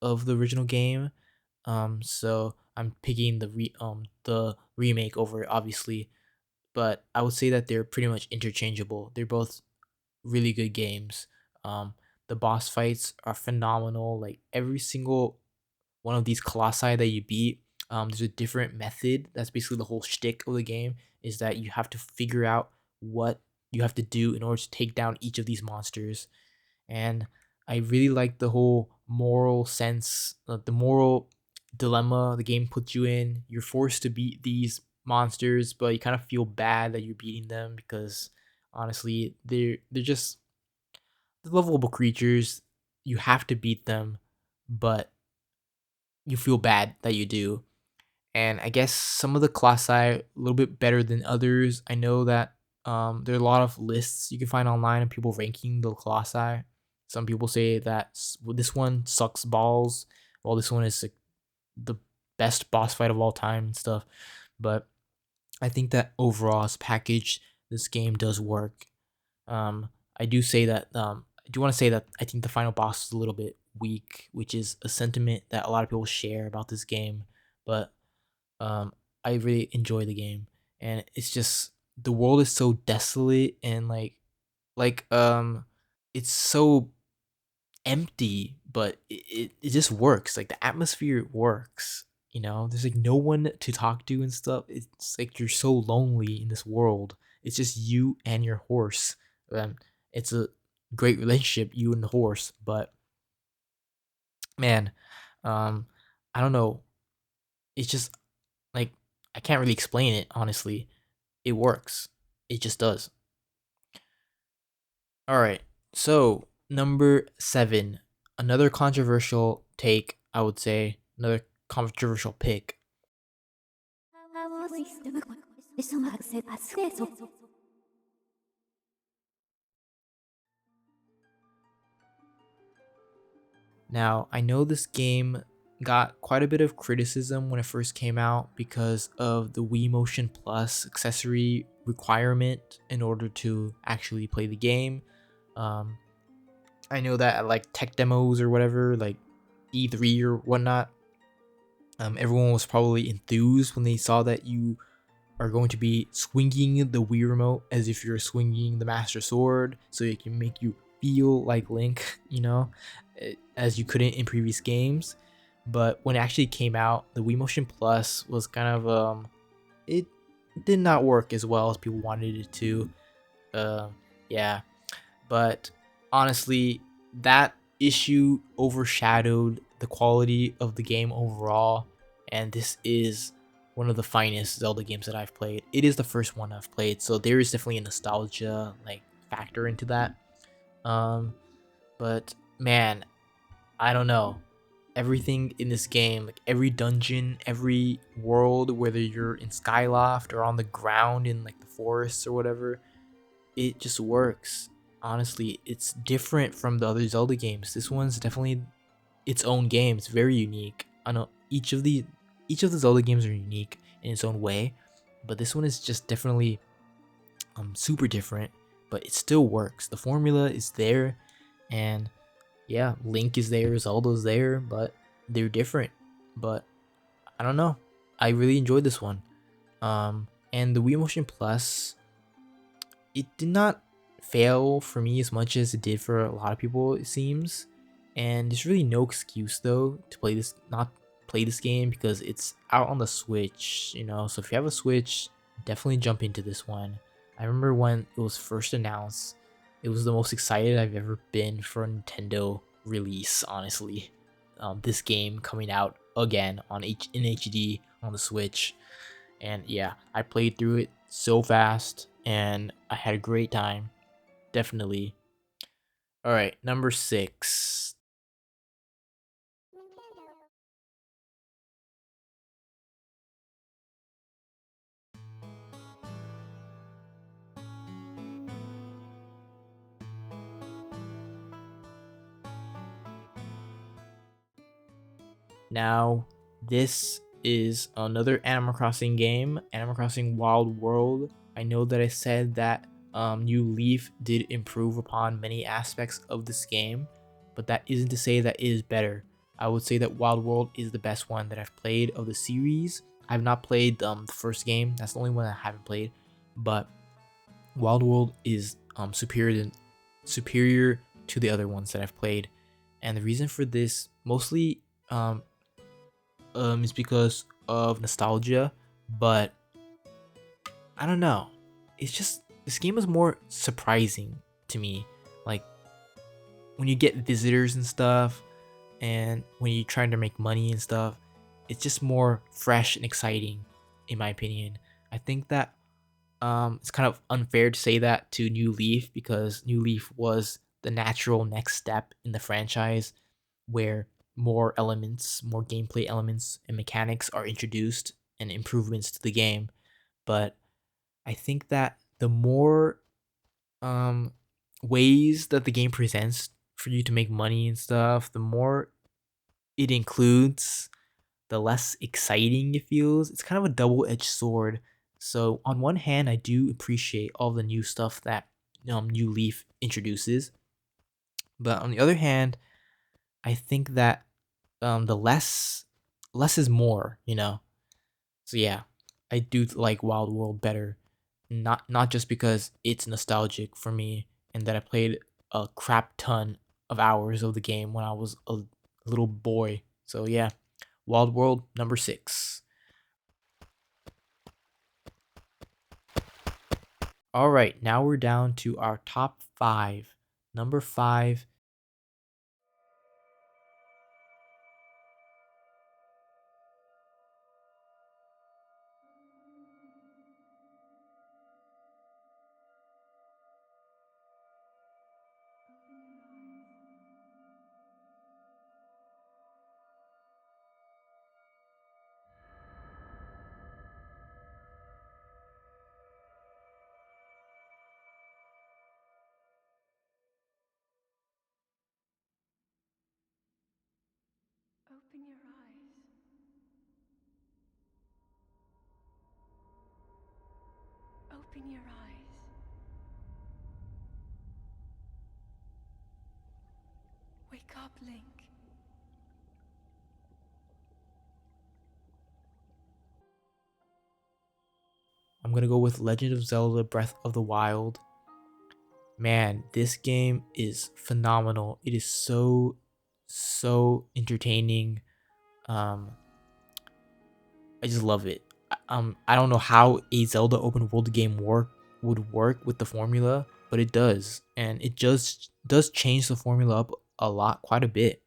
of the original game, so I'm picking the remake over it, obviously. But I would say that they're pretty much interchangeable. They're both really good games. Um, the boss fights are phenomenal. Like every single one of these colossi that you beat, there's a different method. That's basically the whole shtick of the game, is that you have to figure out what you have to do in order to take down each of these monsters. And I really like the whole moral sense, the moral dilemma the game puts you in. You're forced to beat these monsters, but you kind of feel bad that you're beating them because honestly, they're just lovable creatures. You have to beat them, but you feel bad that you do. And I guess some of the colossi are a little bit better than others. I know that there are a lot of lists you can find online of people ranking the colossi. Some people say that this one sucks balls, while this one is like the best boss fight of all time and stuff. But I think that overall as package, this game does work. I do say that I do want to say that I think the final boss is a little bit weak, which is a sentiment that a lot of people share about this game. But um, I really enjoy the game, and it's just the world is so desolate and like it's so empty, but it just works. Like the atmosphere works. You know, there's like no one to talk to and stuff. It's like you're so lonely in this world. It's just you and your horse. Um, it's a great relationship, you and the horse. But man, um, I don't know. It's just like I can't really explain it honestly. It works. It just does. All right. So Number 7, another controversial take, I would say, another controversial pick. Now, I know this game got quite a bit of criticism when it first came out because of the Wii Motion Plus accessory requirement in order to actually play the game. Um, I know that at like tech demos or whatever, like E3 or whatnot, everyone was probably enthused when they saw that you are going to be swinging the Wii remote as if you're swinging the Master Sword, so it can make you feel like Link, as you couldn't in previous games. But when it actually came out, the Wii Motion Plus was kind of it did not work as well as people wanted it to. Yeah, but honestly, that issue overshadowed the quality of the game overall, and this is one of the finest Zelda games that I've played. It is the first one I've played, so there is definitely a nostalgia like factor into that. Um, but man, I don't know. Everything in this game, like every dungeon, every world, whether you're in Skyloft or on the ground in like the forests or whatever, it just works. Honestly, it's different from the other Zelda games. This one's definitely its own game. It's very unique. I know each of the Zelda games are unique in its own way, but this one is just definitely super different, but it still works. The formula is there, and yeah, Link is there, Zelda's there, but they're different. But I don't know. I really enjoyed this one. And the Wii Motion Plus, it did not fail for me as much as it did for a lot of people, it seems. And there's really no excuse though to not play this game because it's out on the Switch. So if you have a Switch, definitely jump into this one. I remember when it was first announced, it was the most excited I've ever been for a Nintendo release, honestly. This game coming out again in HD on the Switch. And yeah, I played through it so fast and I had a great time. Definitely. All right, number 6. Now, this is another Animal Crossing game, Animal Crossing Wild World. I know that I said that New Leaf did improve upon many aspects of this game, but that isn't to say that it is better. I would say that Wild World is the best one that I've played of the series. I've not played the first game, that's the only one I haven't played, but Wild World is superior to the other ones that I've played. And the reason for this mostly is because of nostalgia, but I don't know. It's just this game is more surprising to me. Like when you get visitors and stuff, and when you're trying to make money and stuff, it's just more fresh and exciting, in my opinion. I think that it's kind of unfair to say that to New Leaf because New Leaf was the natural next step in the franchise where more gameplay elements and mechanics are introduced and improvements to the game. But I think that the more um, ways that the game presents for you to make money and stuff, the more it includes, the less exciting it feels. It's kind of a double-edged sword. So on one hand, I do appreciate all the new stuff that New Leaf introduces, but on the other hand, I think that the less is more. So yeah, I do like Wild World better, not just because it's nostalgic for me and that I played a crap ton of hours of the game when I was a little boy. So yeah, Wild World number 6. All right, now we're down to our top 5. Number 5.
Open your eyes. Wake up, Link.
I'm gonna go with Legend of Zelda Breath of the Wild. Man, this game is phenomenal. It is so entertaining. Um, I just love it. I don't know how a Zelda open world game would work with the formula, but it does, and it just does change the formula up a lot, quite a bit,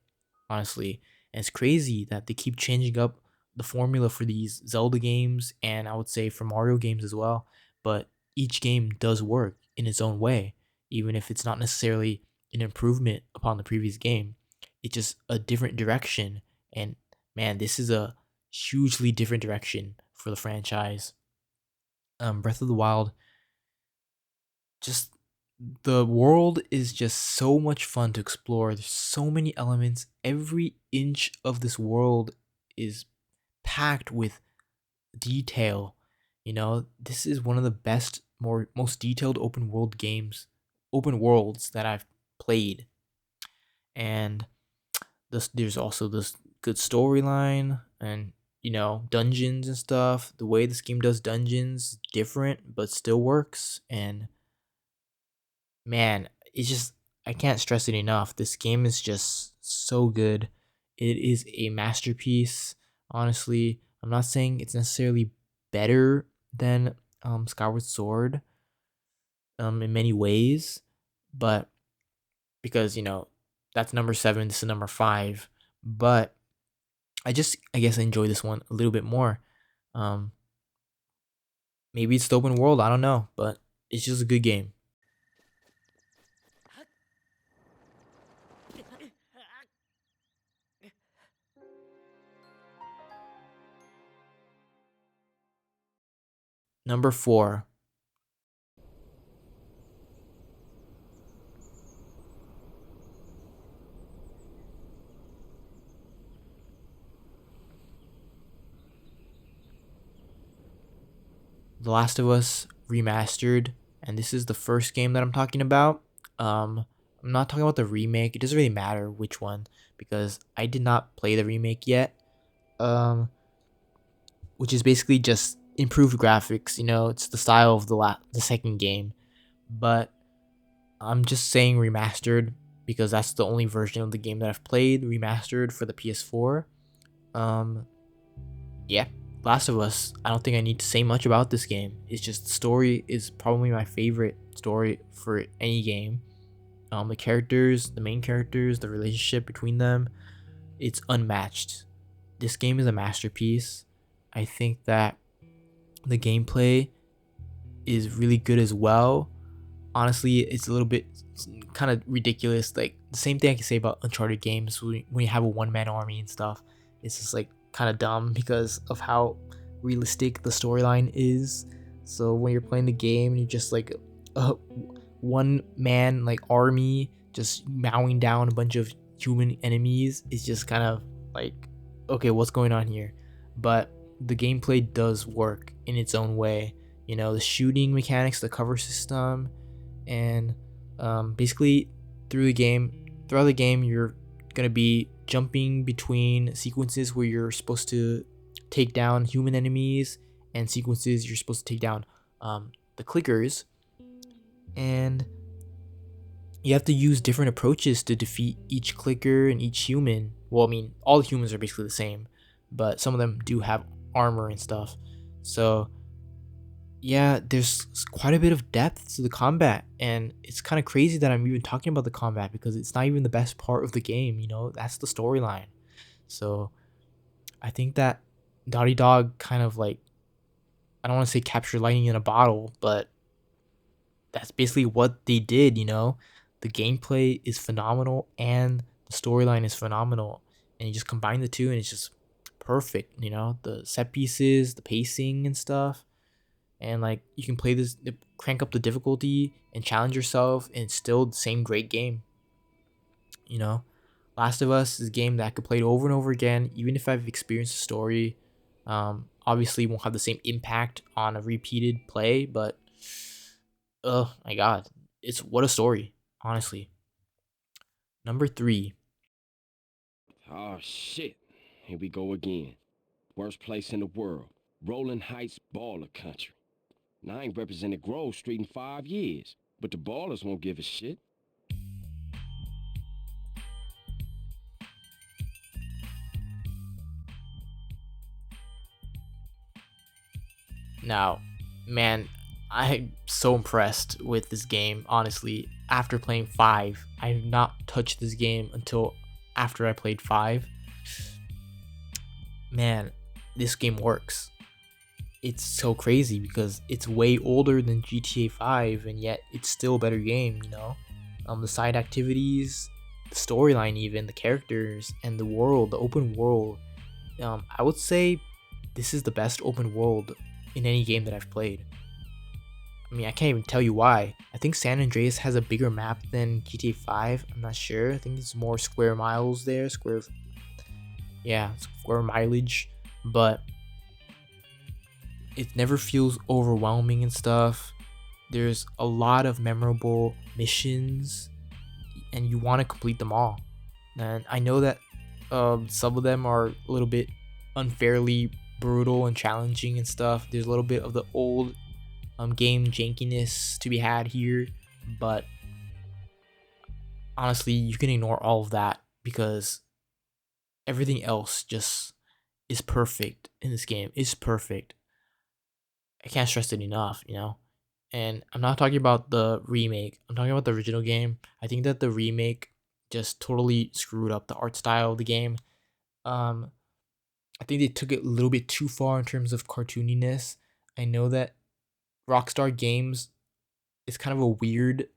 honestly. And it's crazy that they keep changing up the formula for these Zelda games, and I would say for Mario games as well. But each game does work in its own way, even if it's not necessarily an improvement upon the previous game. It's just a different direction, and man, this is a hugely different direction for the franchise. Breath of the Wild, just the world is just so much fun to explore. There's so many elements. Every inch of this world is packed with detail. You know, this is one of the best, most detailed open worlds that I've played. And there's also this good storyline and dungeons and stuff. The way this game does dungeons is different but still works. And man, it's just, I can't stress it enough. This game is just so good. It is a masterpiece. Honestly, I'm not saying it's necessarily better than Skyward Sword in many ways, but because that's number 7, this is number 5. But I guess I enjoy this one a little bit more. Um, Maybe it's the open world, I don't know, but it's just a good game. Number 4. The Last of Us Remastered, and this is the first game that I'm talking about. I'm not talking about the remake. It doesn't really matter which one because I did not play the remake yet. Um, which is basically just improved graphics. It's the style of the second game, but I'm just saying remastered because that's the only version of the game that I've played remastered for the PS4. Um, yeah, Last of Us. I don't think I need to say much about this game. It's just the story is probably my favorite story for any game. The characters, the main characters, the relationship between them, it's unmatched. This game is a masterpiece. I think that the gameplay is really good as well. Honestly, it's a little bit kind of ridiculous. Like the same thing I can say about Uncharted games when you have a one-man army and stuff. It's just like kind of dumb because of how realistic the storyline is. So when you're playing the game, you're just like a one man like army just mowing down a bunch of human enemies. It's just kind of like, okay, what's going on here? But the gameplay does work in its own way. The shooting mechanics, the cover system, and basically throughout the game, you're gonna be jumping between sequences where you're supposed to take down human enemies and sequences you're supposed to take down the clickers, and you have to use different approaches to defeat each clicker and each human. Well, I mean, all the humans are basically the same, but some of them do have armor and stuff. So yeah, there's quite a bit of depth to the combat, and it's kind of crazy that I'm even talking about the combat because it's not even the best part of the game. That's the storyline. So I think that Naughty Dog kind of like, I don't want to say captured lightning in a bottle, but that's basically what they did. The gameplay is phenomenal and the storyline is phenomenal, and you just combine the two and it's just perfect. The set pieces, the pacing and stuff, and like you can play this, crank up the difficulty and challenge yourself, and it's still the same great game. you know Last of Us is a game that I could play over and over again, even if I've experienced the story. Obviously won't have the same impact on a repeated play, but Oh my god, it's what a story, honestly. Number three,
Oh shit. Here we go again. Worst place in the world. Rolling Heights baller country. Now I ain't represented Grove Street in 5 years, but the ballers won't give a shit.
now, man, I'm so impressed with this game. Honestly, after playing five, I have not touched this game until after I played five. Man, this game works. It's so crazy because it's way older than GTA 5 and yet it's still a better game, you know? The side activities, the storyline even, the characters and the world, the open world. I would say this is the best open world in any game that I've played. I mean, I can't even tell you why. I think San Andreas has a bigger map than GTA 5. I'm not sure. I think it's more square miles there, square mileage, but it never feels overwhelming and stuff. There's a lot of memorable missions, and you want to complete them all. And I know that some of them are a little bit unfairly brutal and challenging and stuff. There's a little bit of the old game jankiness to be had here, but honestly, you can ignore all of that because everything else just is perfect in this game. It's perfect. I can't stress it enough, you know? And I'm not talking about the remake. I'm talking about the original game. I think that the remake just totally screwed up the art style of the game. Um, I think they took it a little bit too far in terms of cartooniness. I know that Rockstar Games is kind of a weird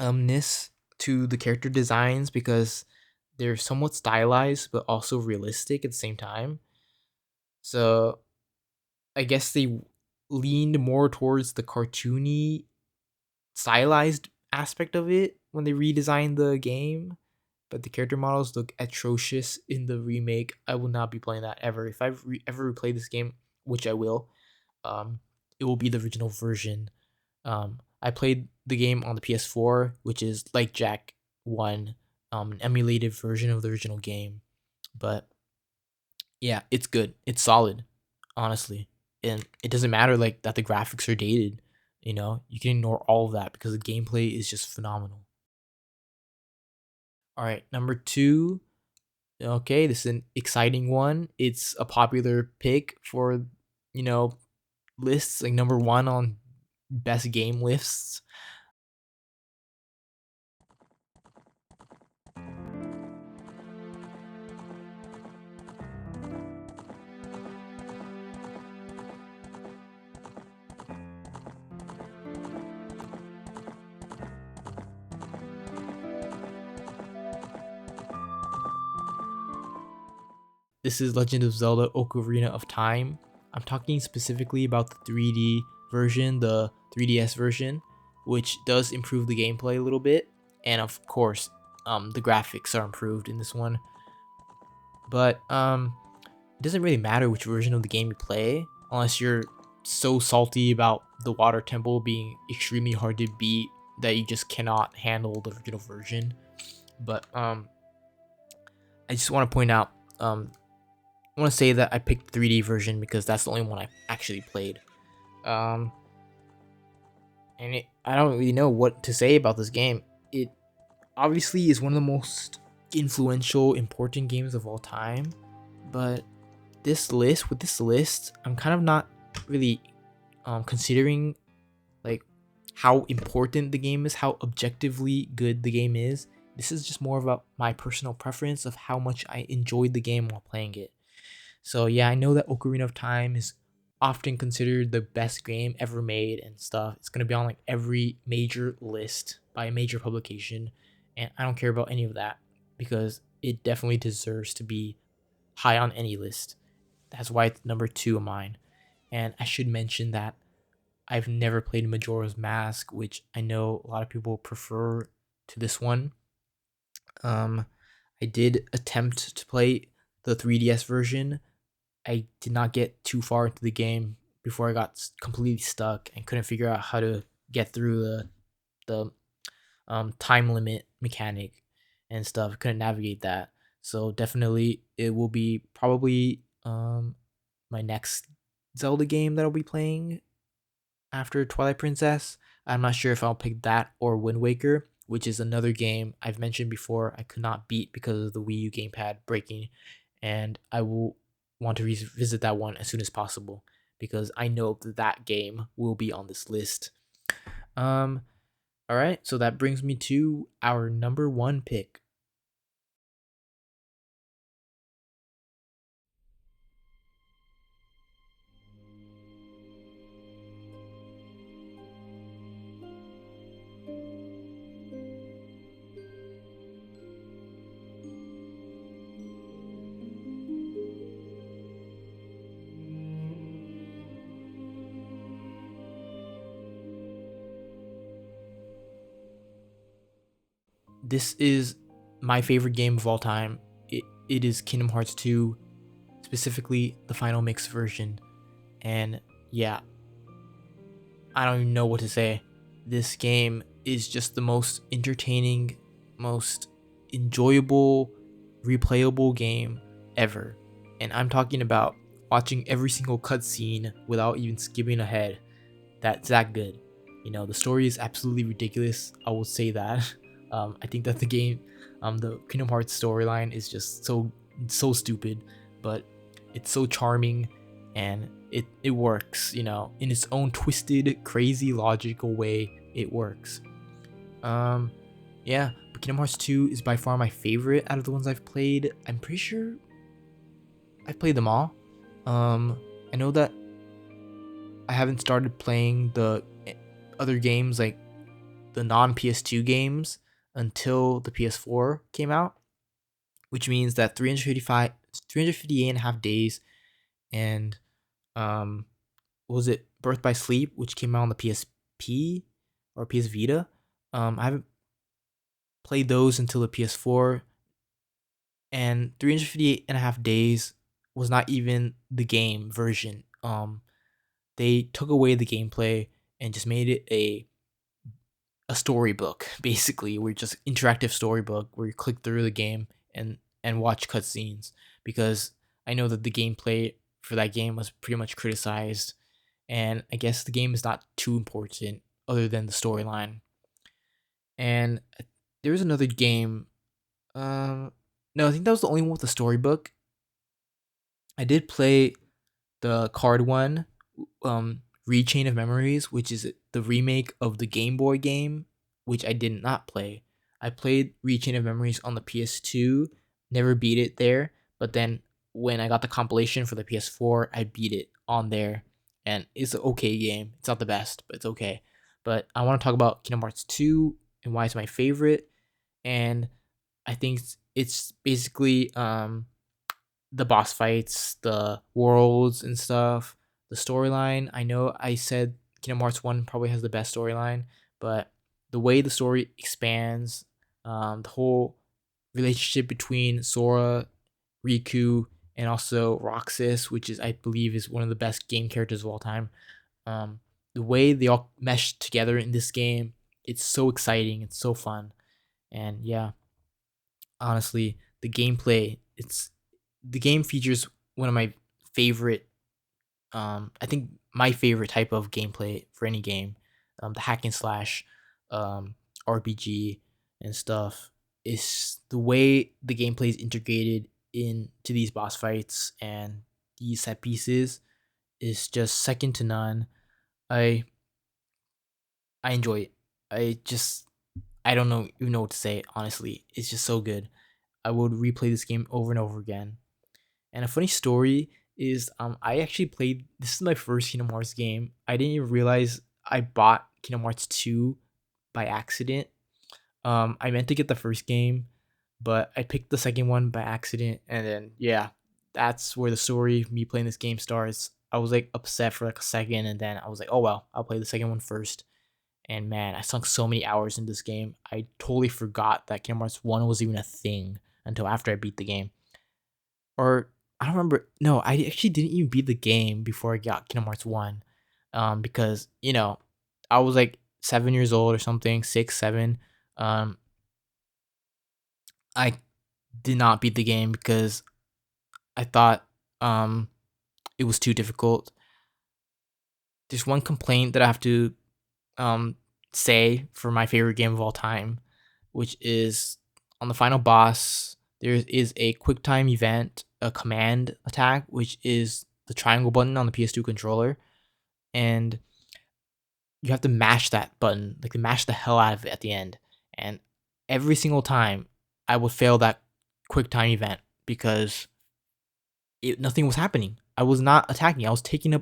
ness to the character designs because they're somewhat stylized but also realistic at the same time. So I guess they leaned more towards the cartoony, stylized aspect of it when they redesigned the game. But the character models look atrocious in the remake. I will not be playing that ever. If I ever replay this game, which I will, it will be the original version. I played the game on the PS4, which is like Jack 1, an emulated version of the original game. But yeah, it's good. It's solid, honestly. And it doesn't matter like that the graphics are dated. You know, you can ignore all of that because the gameplay is just phenomenal. All right, number two. Okay, this is an exciting one. It's a popular pick for, you know, lists like number one on best game lists. This is Legend of Zelda Ocarina of Time. I'm talking specifically about the 3D version, the 3DS version, which does improve the gameplay a little bit. And of course, the graphics are improved in this one. But it doesn't really matter which version of the game you play, unless you're so salty about the water temple being extremely hard to beat that you just cannot handle the original version. But I just want to point out, I want to say that I picked the 3D version because that's the only one I actually played. And I don't really know what to say about this game. It obviously is one of the most influential, important games of all time. But with this list, I'm kind of not really considering like how important the game is, how objectively good the game is. This is just more about my personal preference of how much I enjoyed the game while playing it. So yeah, I know that Ocarina of Time is often considered the best game ever made and stuff. It's gonna be on like every major list by a major publication, and I don't care about any of that because it definitely deserves to be high on any list. That's why it's number two of mine. And I should mention that I've never played Majora's Mask, which I know a lot of people prefer to this one. Um, I did attempt to play the 3DS version. I did not get too far into the game before I got completely stuck and couldn't figure out how to get through the time limit mechanic and stuff. Couldn't navigate that. So definitely it will be probably my next Zelda game that I'll be playing after Twilight Princess. I'm not sure if I'll pick that or Wind Waker, which is another game I've mentioned before I could not beat because of the Wii U gamepad breaking, and I will want to revisit that one as soon as possible because I know that that game will be on this list. Um, all right, so that brings me to our number one pick. This is my favorite game of all time. It is Kingdom Hearts 2, specifically the final mix version. And yeah, I don't even know what to say. This game is just the most entertaining, most enjoyable, replayable game ever. And I'm talking about watching every single cutscene without even skipping ahead. That's that good. You know, the story is absolutely ridiculous. I will say that. I think that the game, the Kingdom Hearts storyline is just so stupid, but it's so charming, and it works. You know, in its own twisted, crazy, logical way, it works. Yeah, but Kingdom Hearts 2 is by far my favorite out of the ones I've played. I'm pretty sure I've played them all. I know that I haven't started playing the other games, like the non PS2 games, until the PS4 came out, which means that 358 and a half days, and what was it, Birth by Sleep, which came out on the PSP or PS Vita. I haven't played those until the PS4, and 358 and a half days was not even the game version. They took away the gameplay and just made it a storybook, basically. We're just interactive storybook where you click through the game and watch cutscenes, because I know that the gameplay for that game was pretty much criticized, and I guess the game is not too important other than the storyline. And there was another game. No, I think that was the only one with the storybook. I did play the card one, Rechain of Memories, which is the remake of the Game Boy game, which I did not play. I played Rechain of Memories on the PS2, never beat it there, but then when I got the compilation for the PS4, I beat it on there, and it's an okay game. It's not the best, but it's okay. But I want to talk about Kingdom Hearts 2 and why it's my favorite, and I think it's basically the boss fights, the worlds and stuff, the storyline. I know I said Kingdom Hearts 1 probably has the best storyline, but the way the story expands, the whole relationship between Sora, Riku, and also Roxas, which is, I believe, is one of the best game characters of all time. The way they all mesh together in this game, it's so exciting, it's so fun. And yeah, honestly, the game features one of my favorite, I think my favorite type of gameplay for any game, the hack and slash, um, RPG and stuff. Is the way the gameplay is integrated into these boss fights and these set pieces is just second to none. I I enjoy it. I don't know even know what to say, honestly. It's just so good. I would replay this game over and over again. And a funny story is, I actually played, this is my first Kingdom Hearts game. I didn't even realize I bought Kingdom Hearts 2 by accident. I meant to get the first game, but I picked the second one by accident, and then yeah, that's where the story of me playing this game starts. I was like upset for like a second, and then I was like, oh well, I'll play the second one first. And man, I sunk so many hours in this game. I totally forgot that Kingdom Hearts 1 was even a thing until after I beat the game. Or I don't remember. No, I actually didn't even beat the game before I got Kingdom Hearts 1. Because, I was like 7 years old or something, 6, 7. Um, I did not beat the game because I thought um it was too difficult. There's one complaint that I have to um say for my favorite game of all time, which is on the final boss, there is a quick time event, a command attack, which is the triangle button on the PS2 controller, and you have to mash that button, like mash the hell out of it at the end. And every single time I would fail that quick time event because nothing was happening. I was not attacking. I was taking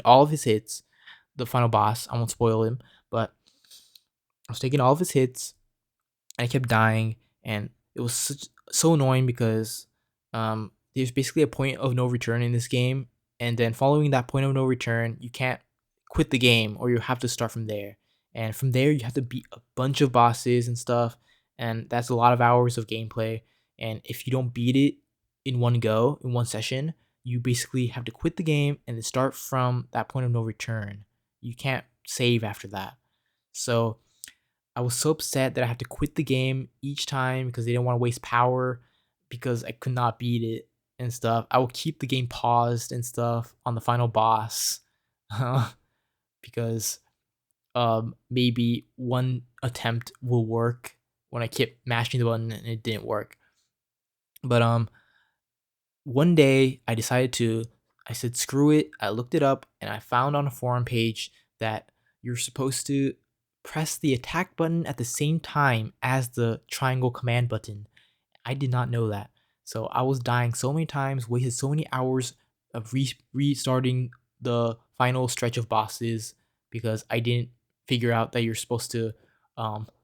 all of his hits. The final boss, I won't spoil him, but I was taking all of his hits. I kept dying, and it was so annoying because there's basically a point of no return in this game, and then following that point of no return, you can't quit the game, or you have to start from there. And from there, you have to beat a bunch of bosses and stuff, and that's a lot of hours of gameplay. And if you don't beat it in one go, in one session, you basically have to quit the game and then start from that point of no return. You can't save after that. So I was so upset that I had to quit the game each time because they didn't want to waste power because I could not beat it and stuff. I will keep the game paused and stuff on the final boss because maybe one attempt will work when I kept mashing the button and it didn't work. But one day I said screw it. I looked it up and I found on a forum page that you're supposed to press the attack button at the same time as the triangle command button. I did not know that. So I was dying so many times, wasted so many hours of restarting the final stretch of bosses because I didn't figure out that you're supposed to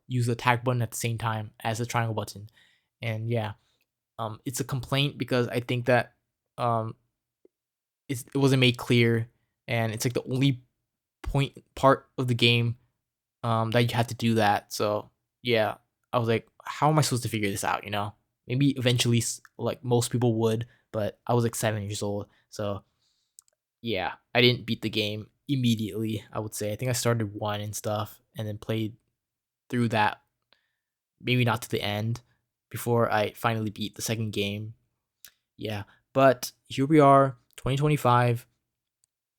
use the attack button at the same time as the triangle button. And yeah, it's a complaint because I think that um, it wasn't made clear, and it's like the only part of the game that you had to do that. So yeah, I was like, how am I supposed to figure this out? Maybe eventually, like most people would, but I was like 7 years old, so yeah, I didn't beat the game immediately. I would say I think I started one and stuff, and then played through that. Maybe not to the end before I finally beat the second game. Yeah, but here we are, 2025.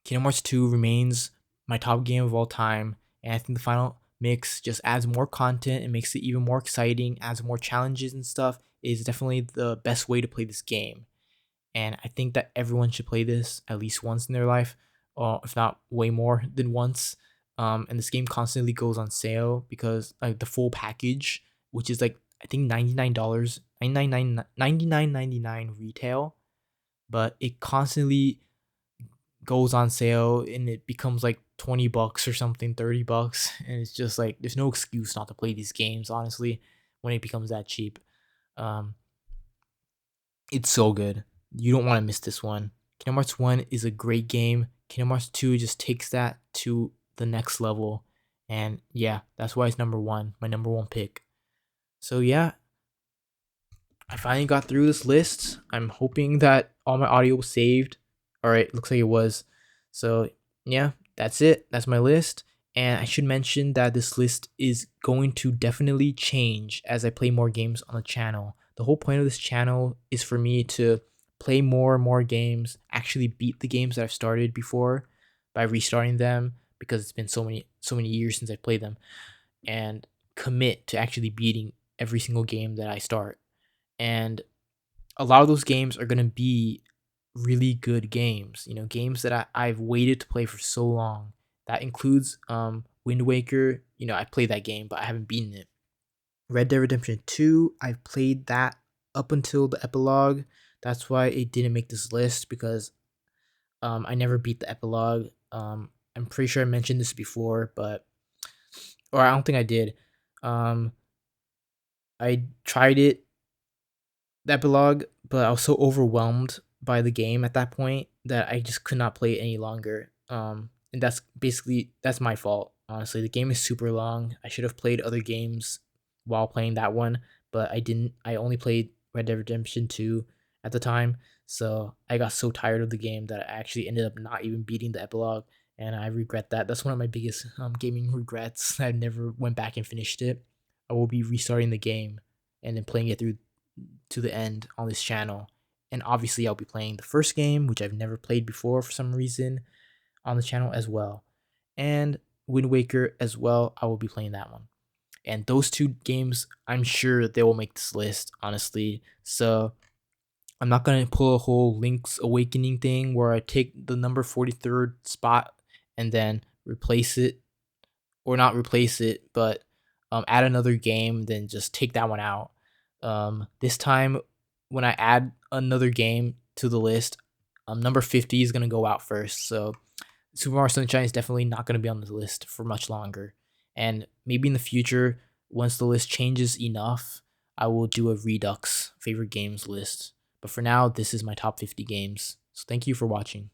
Kingdom Hearts 2 remains my top game of all time, and I think the final mix just adds more content and makes it even more exciting, adds more challenges and stuff. It is definitely the best way to play this game. And I think that everyone should play this at least once in their life, or if not way more than once. And this game constantly goes on sale because like the full package, which is like I think $99, 99.99 retail, but it constantly goes on sale and it becomes like $20 or something, $30, and it's just like there's no excuse not to play these games, honestly, when it becomes that cheap. Um, it's so good. You don't want to miss this one. Kingdom Hearts 1 is a great game. Kingdom Hearts 2 just takes that to the next level. And yeah, that's why it's number one, my number one pick. So yeah, I finally got through this list. I'm hoping that all my audio was saved. All right, looks like it was. So, yeah, that's it. That's my list. And I should mention that this list is going to definitely change as I play more games on the channel. The whole point of this channel is for me to play more and more games, actually beat the games that I've started before by restarting them because it's been so many years since I played them, and commit to actually beating every single game that I start. And a lot of those games are going to be really good games, games that I've waited to play for so long. That includes Wind Waker. I played that game, but I haven't beaten it. Red Dead Redemption 2, I've played that up until the epilogue. That's why it didn't make this list because I never beat the epilogue. I'm pretty sure I mentioned this before, or I don't think I did. I tried it, the epilogue, but I was so overwhelmed by the game at that point that I just could not play it any longer. And that's my fault. Honestly, the game is super long. I should have played other games while playing that one, but I didn't. I only played Red Dead Redemption 2 at the time. So I got so tired of the game that I actually ended up not even beating the epilogue, and I regret that. That's one of my biggest gaming regrets. I never went back and finished it. I will be restarting the game and then playing it through to the end on this channel. And obviously, I'll be playing the first game, which I've never played before for some reason, on the channel as well. And Wind Waker as well, I will be playing that one. And those two games, I'm sure they will make this list, honestly. So I'm not going to pull a whole Link's Awakening thing where I take the number 43rd spot and then replace it, or not replace it, but add another game, then just take that one out. This time, when I add another game to the list, number 50 is going to go out first. So Super Mario Sunshine is definitely not going to be on the list for much longer. And maybe in the future, once the list changes enough, I will do a Redux favorite games list. But for now, this is my top 50 games. So thank you for watching.